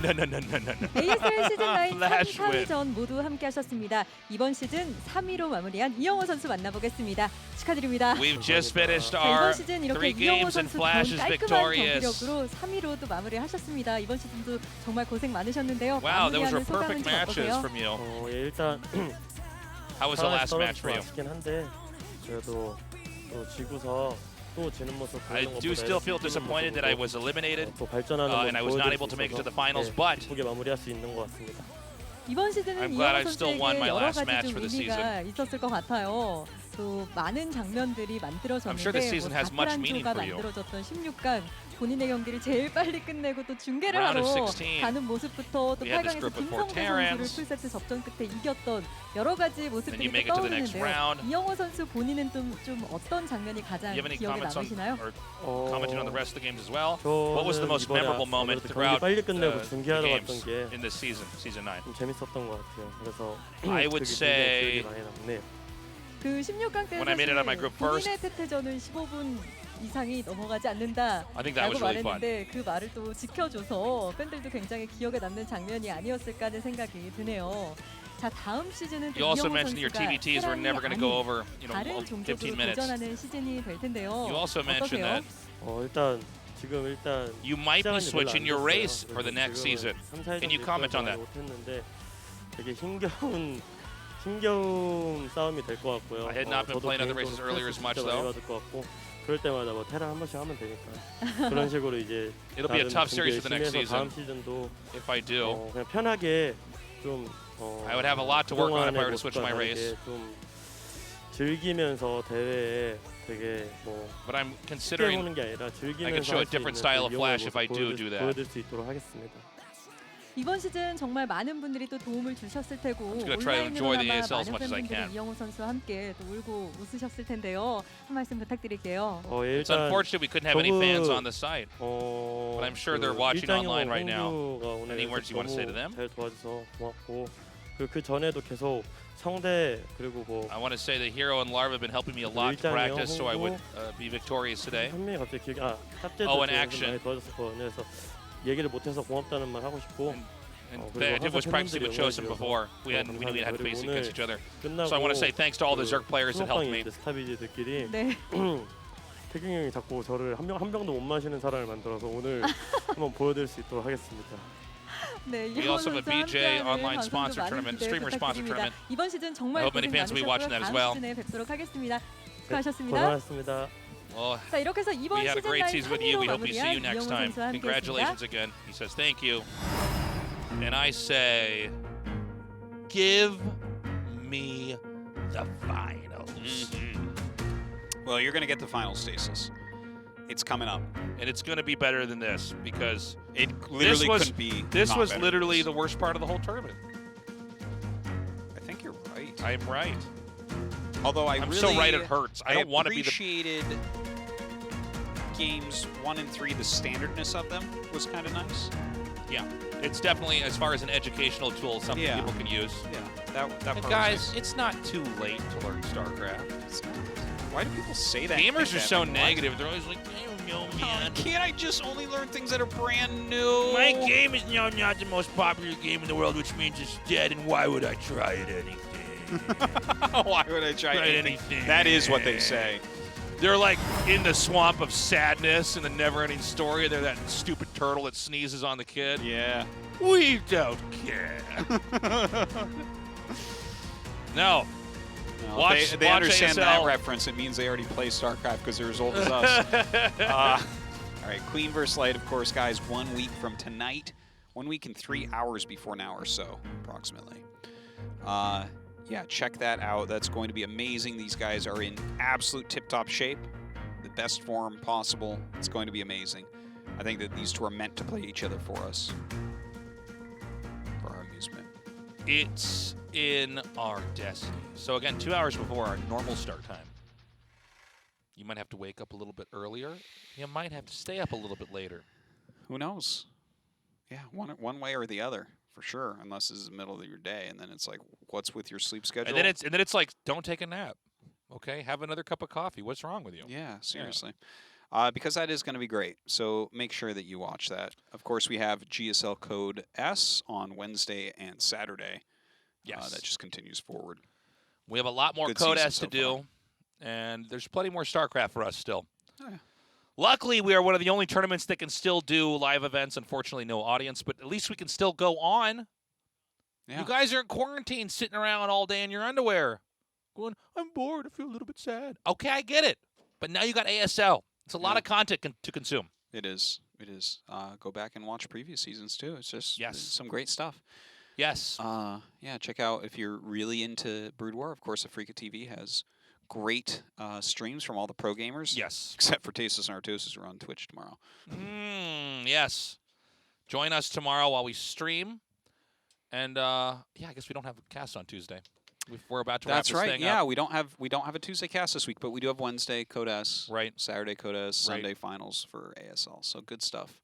No. ASL 시즌 9 Flash 3, win. 4위전 모두 함께 하셨습니다. 이번 시즌 3위로 마무리한 이영호 선수 만나보겠습니다. 축하드립니다. We've just finished 자, our 이번 시즌 이렇게 3 이영호 games and 선수 Flash is 깔끔한 victorious. 경기력으로 3위로 또 마무리하셨습니다. 이번 시즌도 정말 고생 많으셨는데요. Wow, those were 마무리하는 소감은 perfect 좀 matches 어떠세요? from you. 예, 일단 How was the last match for you? 좋았긴 한데 그래도 또 지고서 또 지는 모습 I 보이는 do 것보다 still feel 이기는 disappointed that I was 모습으로 eliminated, 또 발전하는 and I was 모습 not 보여드릴 able to 수 make it to the 있어서, finals, 네, but 기쁘게 마무리할 수 있는 것 같습니다. 이번 시즌은 I'm glad 이영호 I've still 선수에게 won my 여러 last 가지 match 좀 for the 의미가 있었을 것 같아요. 또 많은 장면들이 만들어졌는데 I'm sure this season has much meaning 가 for you. 만들어졌던 16강 본인의 경기를 제일 빨리 끝내고 또 중계를 Round 하러 of 16. 가는 모습부터 또 We had this 8강에서 group with 김성대 Terrence. 선수를 풀세트 접전 끝에 이겼던 여러 가지 Then 모습들이 you 또 make it to the next 떠오르는데요. round. 이영호 선수 본인은 좀 어떤 장면이 가장 Do you have any 기억에 comments on 남으시나요? or commenting on the rest of the games as well? What was the 저는 most 이번에 memorable moment 아무래도 throughout 경기 빨리 끝내고 the 중계하러 games 갔던 게 in this season 9? 좀 재밌었던 것 같아요. 그래서 I would 그게 say 굉장히 기억이 많이 남네요. 그 16강 때 When I made it out of my group first. 본인의 태태전은 15분 이상이 넘어가지 않는다 I think that was 라고 really fun. 말했는데 그 말을 또 지켜줘서 팬들도 굉장히 기억에 남는 장면이 아니었을까 하는 생각이 드네요. 자, 다음 시즌은 또 You also 이영호 mentioned your 선수가 TVTs were 사람이 never going to go over, 다른 15 종족으로 minutes. 도전하는 시즌이 될 텐데요. You also mentioned 어떠세요? that 일단 you might be 시간이 별로 switching 안 your 됐어요. race for the 그래서 next season. 지금은 3, 4일 Can you 정도 comment on 많이 that? 못했는데 되게 힘겨운 싸움이 될 것 같고요. I had not been 저도 playing other races 개인적으로 earlier as much, 스트레스 진짜 많이 though. 받을 것 같고 그럴 때마다 뭐 테란 한 번씩 하면 되니까 그런 식으로 이제 It'll be a 나름 tough series 준비 for the next 열심히 해서 다음 season. 시즌도 If I do, 그냥 편하게 좀 I would have a lot to work on if I were to 그동안의 switch 모습과 my 다르게 race. 좀 즐기면서 대회에 되게 뭐 But I'm 쉽게 considering 보는 게 아니라 I could 즐기면서 show a 할 수 different 있는 style of 그 Flash 이영호의 if I 모습 do that. 보여드릴 수 있도록 하겠습니다. 이번 시즌 정말 많은 분들이 또 도움을 주셨을 테고 I'm just gonna try to enjoy the 온라인으로나마 ASL as 많은 much as I 팬분들이 can. 이영호 선수와 함께 또 울고 웃으셨을 텐데요. 한 말씀 부탁드릴게요. It's 일단 unfortunate we couldn't have any fans on the site. But I'm sure they're watching online right now. Any words you want to say to them? 잘 도와줘서 고맙고 그 전에도 계속 성대 그리고 뭐 I want to say that Hero and Larva have been helping me a lot to practice so I would be victorious today. 한 명이 갑자기 기억이 탑재도 Oh, and 많이 action. 도와줬었거든요. 그래서 얘기를 못해서 고맙다는 말 하고 싶고 And I was practicing with Chosen before. We knew we had to face against each other. So I want to say thanks to all the Zerg players that helped me. 스타비즈들끼리 네. 태균 형이 자꾸 저를 한 병도 못 마시는 사람을 만들어서 오늘 한번 보여드릴 수 있도록 하겠습니다. 네, We also have a BJ online sponsor tournament, streamer sponsor tournament. 이번 시즌 정말 I hope many 고생 fans will be watching that as 많으셨고요. well. 다음 시즌에 뵙도록 하겠습니다. 수고하셨습니다. 고생하셨습니다. Well, 자, 이렇게 해서 이번 we had a 시즌 great 나이 season with you. 3위로 We hope we see you 마무리한 next 이영호 time. 선수와 함께했습니다. Congratulations again. He says thank you. And I say, give me the finals. Well, you're going to get the final stasis. It's coming up. And it's going to be better than this because it literally couldn't be. This not was better literally than the worst part of the whole tournament. I think you're right. I'm right. Although I'm so right it hurts. I don't want to be the. Appreciated games 1 and 3. The standardness of them was kind of nice. Yeah, it's definitely, as far as an educational tool, something people can use. Yeah, that part was guys, nice. it's not too late to learn StarCraft. Why do people say that? Gamers are so Like, negative. They're always like, I don't know, man. Can't I just only learn things that are brand new? My game is now not the most popular game in the world, which means it's dead, and why would I try it anything? Why would I try anything? That is what they say. They're like in the swamp of sadness in the never-ending story. They're that stupid turtle that sneezes on the kid. Yeah. We don't care. No. Watch, they watch understand ASL. that reference. It means they already play StarCraft because they're as old as us. All right, Queen vs. Light, of course, guys, 1 week from tonight. 1 week and 3 hours before now or so, approximately. Yeah, check that out. That's going to be amazing. These guys are in absolute tip-top shape, the best form possible. It's going to be amazing. I think that these two are meant to play each other for us, for our amusement. It's in our destiny. So again, 2 hours before our normal start time. You might have to wake up a little bit earlier. You might have to stay up a little bit later. Who knows? Yeah, one way or the other. For sure, unless it's the middle of your day, and then it's like, what's with your sleep schedule? And then it's like, don't take a nap. Okay, have another cup of coffee. What's wrong with you? Yeah, seriously. because that is going to be great. So make sure that you watch that. Of course, we have GSL Code S on Wednesday and Saturday. Yes. That just continues forward. We have a lot more Good Code season S so to do, and there's plenty more StarCraft for us still. Oh, yeah. Luckily, we are one of the only tournaments that can still do live events. Unfortunately, no audience, but at least we can still go on. Yeah. You guys are in quarantine, sitting around all day in your underwear, going, I'm bored, I feel a little bit sad. Okay, I get it. But now you got ASL. It's a lot of content to consume. It is. It is. Go back and watch previous seasons, too. It's just some great stuff. Yes. Yeah, check out, if you're really into Brood War, of course, AfreecaTV has great streams from all the pro gamers. Yes. Except for Tasteless and Artosis, who are on Twitch tomorrow. Yes. Join us tomorrow while we stream. And, yeah, I guess we don't have a cast on Tuesday. We're about to wrap this thing Yeah, up. we don't have a Tuesday cast this week, but we do have Wednesday Code S, Saturday Code S, Sunday finals for ASL. So good stuff.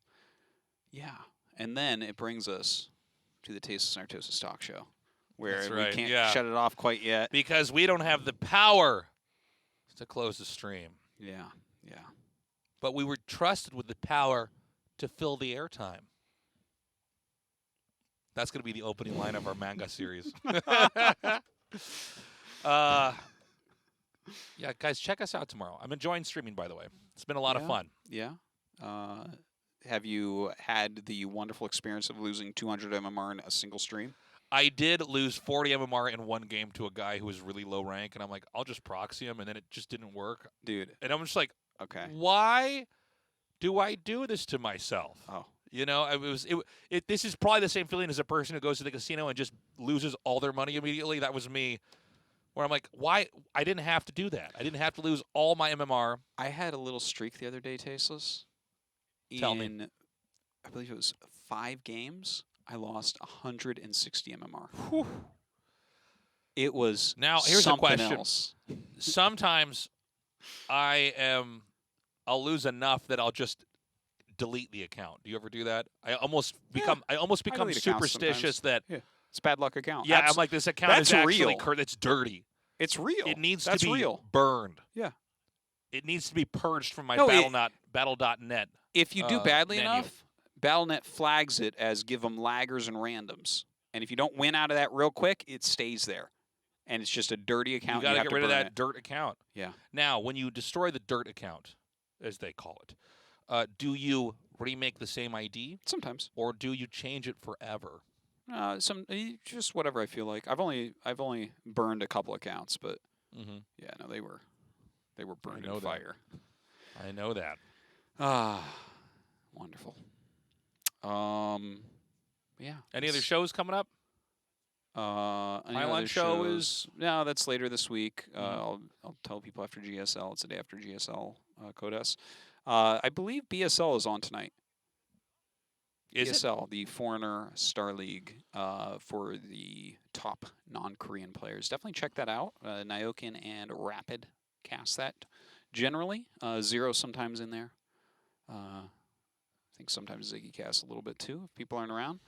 Yeah. And then it brings us to the Tasteless and Artosis talk show, where we can't shut it off quite yet. Because we don't have the power to close the stream. Yeah, yeah. But we were trusted with the power to fill the airtime. That's going to be the opening line of our manga series. Yeah, guys, check us out tomorrow. I'm enjoying streaming, by the way. It's been a lot of fun. Yeah. Have you had the wonderful experience of losing 200 MMR in a single stream? I did lose 40 MMR in one game to a guy who was really low rank, and I'm like, I'll just proxy him, and then it just didn't work. Dude. And I'm just like, okay, why do I do this to myself? Oh. You know, this is probably the same feeling as a person who goes to the casino and just loses all their money immediately. That was me, where I'm like, why? I didn't have to do that. I didn't have to lose all my MMR. I had a little streak the other day, Tasteless. Tell me. I believe it was 5 games. I lost 160 MMR. Whew. It was now here's something a question. else. Sometimes I'll lose enough that I'll just delete the account. Do you ever do that? I almost become superstitious that it's bad luck account. Yeah, I'm like, this account is actually real. It's dirty. It's real. It needs That's to be real. burned. Yeah. It needs to be purged from my No, battle.net. If you do badly menu. enough, Battle.net flags it as give them laggers and randoms. And if you don't win out of that real quick, it stays there. And it's just a dirty account. You got to get rid of that it. dirt account. Yeah. Now, when you destroy the dirt account, as they call it, do you remake the same ID? Sometimes. Or do you change it forever? Just whatever I feel like. I've only burned a couple accounts, but yeah, no, they were burned in fire. I know that. Wonderful. Yeah. Any other shows coming up? Highline show is that's later this week. I'll tell people after GSL. It's the day after GSL Code S. I believe BSL is on tonight. BSL, the Foreigner StarLeague, for the top non-Korean players. Definitely check that out. Nyokin and Rapid cast that generally. Zero sometimes in there. I think sometimes Ziggy casts a little bit too if people aren't around.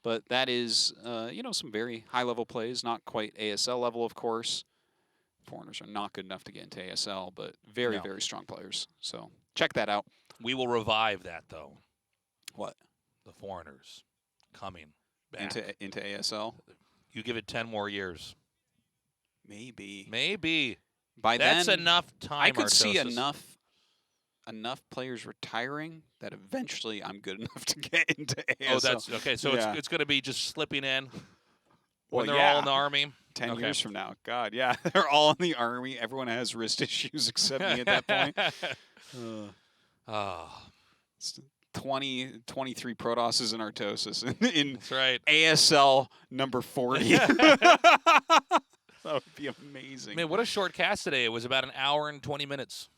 But that is, some very high-level plays. Not quite ASL level, of course. Foreigners are not good enough to get into ASL, but very, very strong players. So check that out. We will revive that, though. What? The Foreigners coming back. Into ASL? You give it 10 more years. Maybe. By that's then, enough time, I could see enough players retiring that eventually I'm good enough to get into ASL. Oh, that's okay. So it's going to be just slipping in when they're all in the Army. 10 years from now. God, yeah. They're all in the Army. Everyone has wrist issues except me at that point. 23 Protosses and Artosis in that's right. ASL number 40. That would be amazing. Man, what a short cast today. It was about an hour and 20 minutes.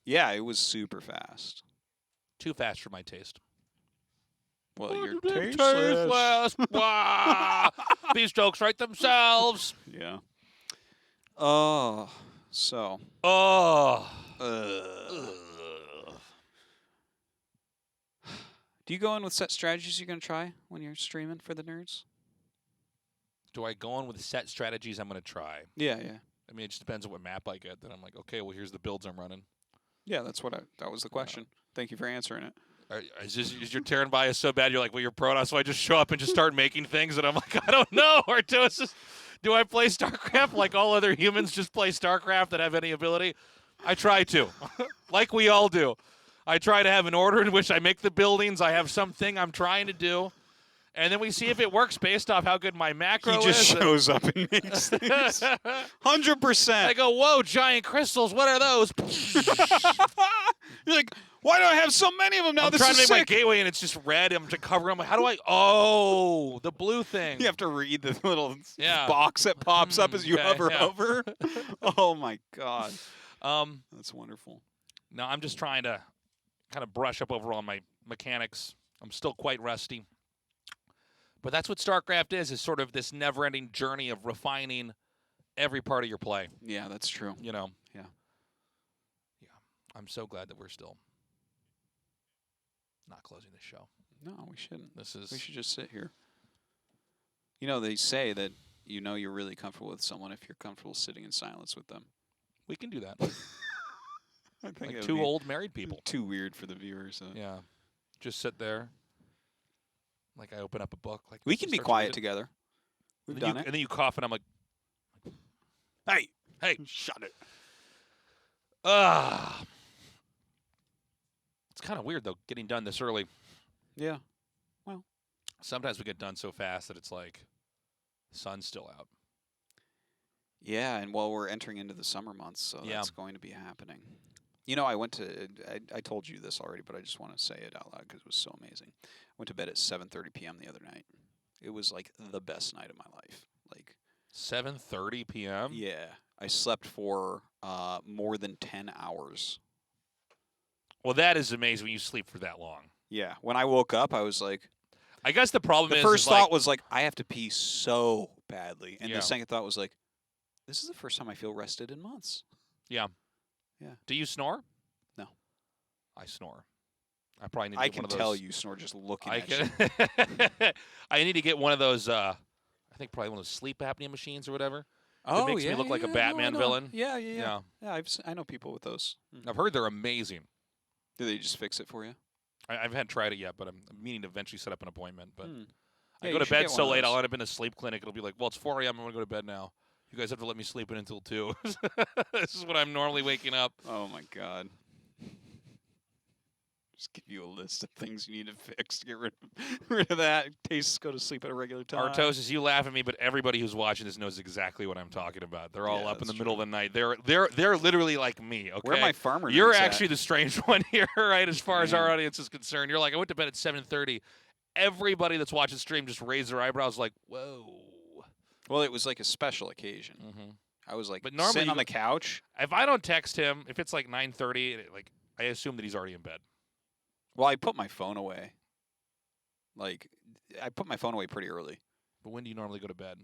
Yeah, it was super fast. Too fast for my taste. Well, you're tasteless. These jokes write themselves. Yeah. So. Do you go in with set strategies you're going to try when you're streaming for the nerds? Do I go in with set strategies I'm going to try? Yeah. I mean, it just depends on what map I get. Then I'm like, okay, well, here's the builds I'm running. Yeah, that was the question. Thank you for answering it. Is your tearing bias so bad? You're like, well, you're pro now, so I just show up and just start making things, and I'm like, I don't know. Or do I play StarCraft like all other humans? Just play StarCraft that have any ability? I try to, like we all do. I try to have an order in which I make the buildings. I have something I'm trying to do. And then we see if it works based off how good my macro is. He just shows up and makes things. 100%. I go, whoa, giant crystals. What are those? You're like, why do I have so many of them now? I'm trying to make my gateway, and it's just red. I'm just covering them. How do I? Oh, the blue thing. You have to read the little box that pops up as you hover over. Oh, my God. That's wonderful. No, I'm just trying to kind of brush up overall on my mechanics. I'm still quite rusty. But that's what StarCraft is sort of this never-ending journey of refining every part of your play. Yeah, that's true. You know? Yeah. Yeah. I'm so glad that we're still not closing the show. No, we shouldn't. We should just sit here. You know, they say that you're really comfortable with someone if you're comfortable sitting in silence with them. We can do that. I think like two old married people. Too weird for the viewers. Yeah. Just sit there. Like I open up a book. Like we can be quiet together. We've done it. And then you cough, and I'm like, hey, shut it. It's kind of weird though, getting done this early. Yeah. Well, sometimes we get done so fast that it's like the sun's still out. Yeah, and we're entering into the summer months, so that's going to be happening. You know, I told you this already, but I just want to say it out loud because it was so amazing. I went to bed at 7:30 p.m. the other night. It was like the best night of my life. Like 7:30 p.m.? Yeah. I slept for more than 10 hours. Well, that is amazing when you sleep for that long. Yeah. When I woke up, I was like... I guess the problem is... The first thought was like, I have to pee so badly. And the second thought was like, this is the first time I feel rested in months. Yeah. Yeah. Do you snore? No. I snore. I probably need to get one of those. I can tell you snore just looking at you. I need to get one of those, I think probably one of those sleep apnea machines or whatever. Oh, it makes me look like a Batman villain. Yeah. Yeah, I know people with those. I've heard they're amazing. Do they just fix it for you? I haven't tried it yet, but I'm meaning to eventually set up an appointment. But Yeah, I go to bed so late, I'll end up in a sleep clinic. It'll be like, well, it's 4 a.m. I'm going to go to bed now. You guys have to let me sleep in until 2. This is when I'm normally waking up. Oh, my God. Just give you a list of things you need to fix to get rid of that. Tastes go to sleep at a regular time. Artosis, you laugh at me, but everybody who's watching this knows exactly what I'm talking about. They're all up in the middle of the night. They're literally like me. Okay, where are my farmer? You're actually the strange one here, right? As far as our audience is concerned, you're like, I went to bed at 7:30. Everybody that's watching the stream just raised their eyebrows, like, whoa. Well, it was like a special occasion. I was like, but normally sitting on the couch. If I don't text him, if it's like 9:30, like I assume that he's already in bed. Well, I put my phone away. Like, I put my phone away pretty early. But when do you normally go to bed?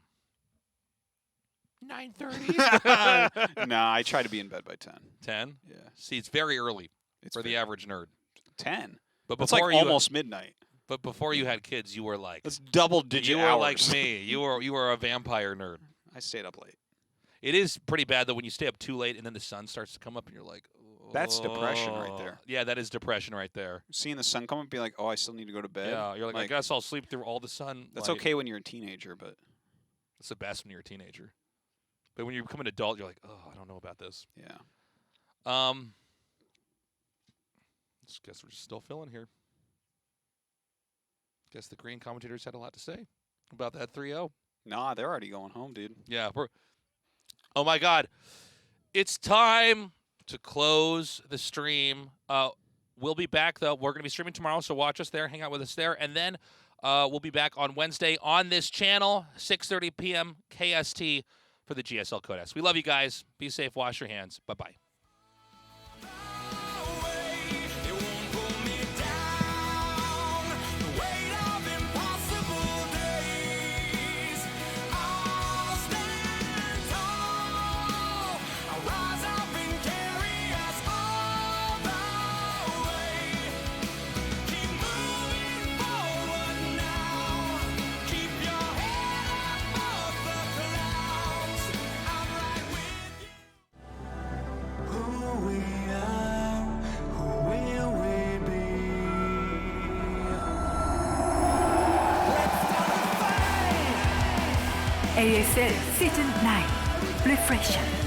9:30. No, I try to be in bed by 10. 10? Yeah. See, it's very early for the average nerd. 10. But it's before like almost midnight. But before you had kids, you were like... It's double-digit You were hours. like me. You were a vampire nerd. I stayed up late. It is pretty bad, though, when you stay up too late and then the sun starts to come up and you're like... That's depression right there. Yeah, that is depression right there. Seeing the sun come up and be like, oh, I still need to go to bed. Yeah, you're like, I guess I'll sleep through all the sun. That's okay when you're a teenager, but... It's the best when you're a teenager. But when you become an adult, you're like, oh, I don't know about this. Yeah. Guess we're just still filling here. Guess the Korean commentators had a lot to say about that 3-0. Nah, they're already going home, dude. Yeah. Oh, my God. It's time to close the stream. We'll be back, though. We're going to be streaming tomorrow, so watch us there. Hang out with us there. And then we'll be back on Wednesday on this channel, 6:30 p.m. KST for the GSL Codex. We love you guys. Be safe. Wash your hands. Bye-bye. ASL 시즌 9 리프레션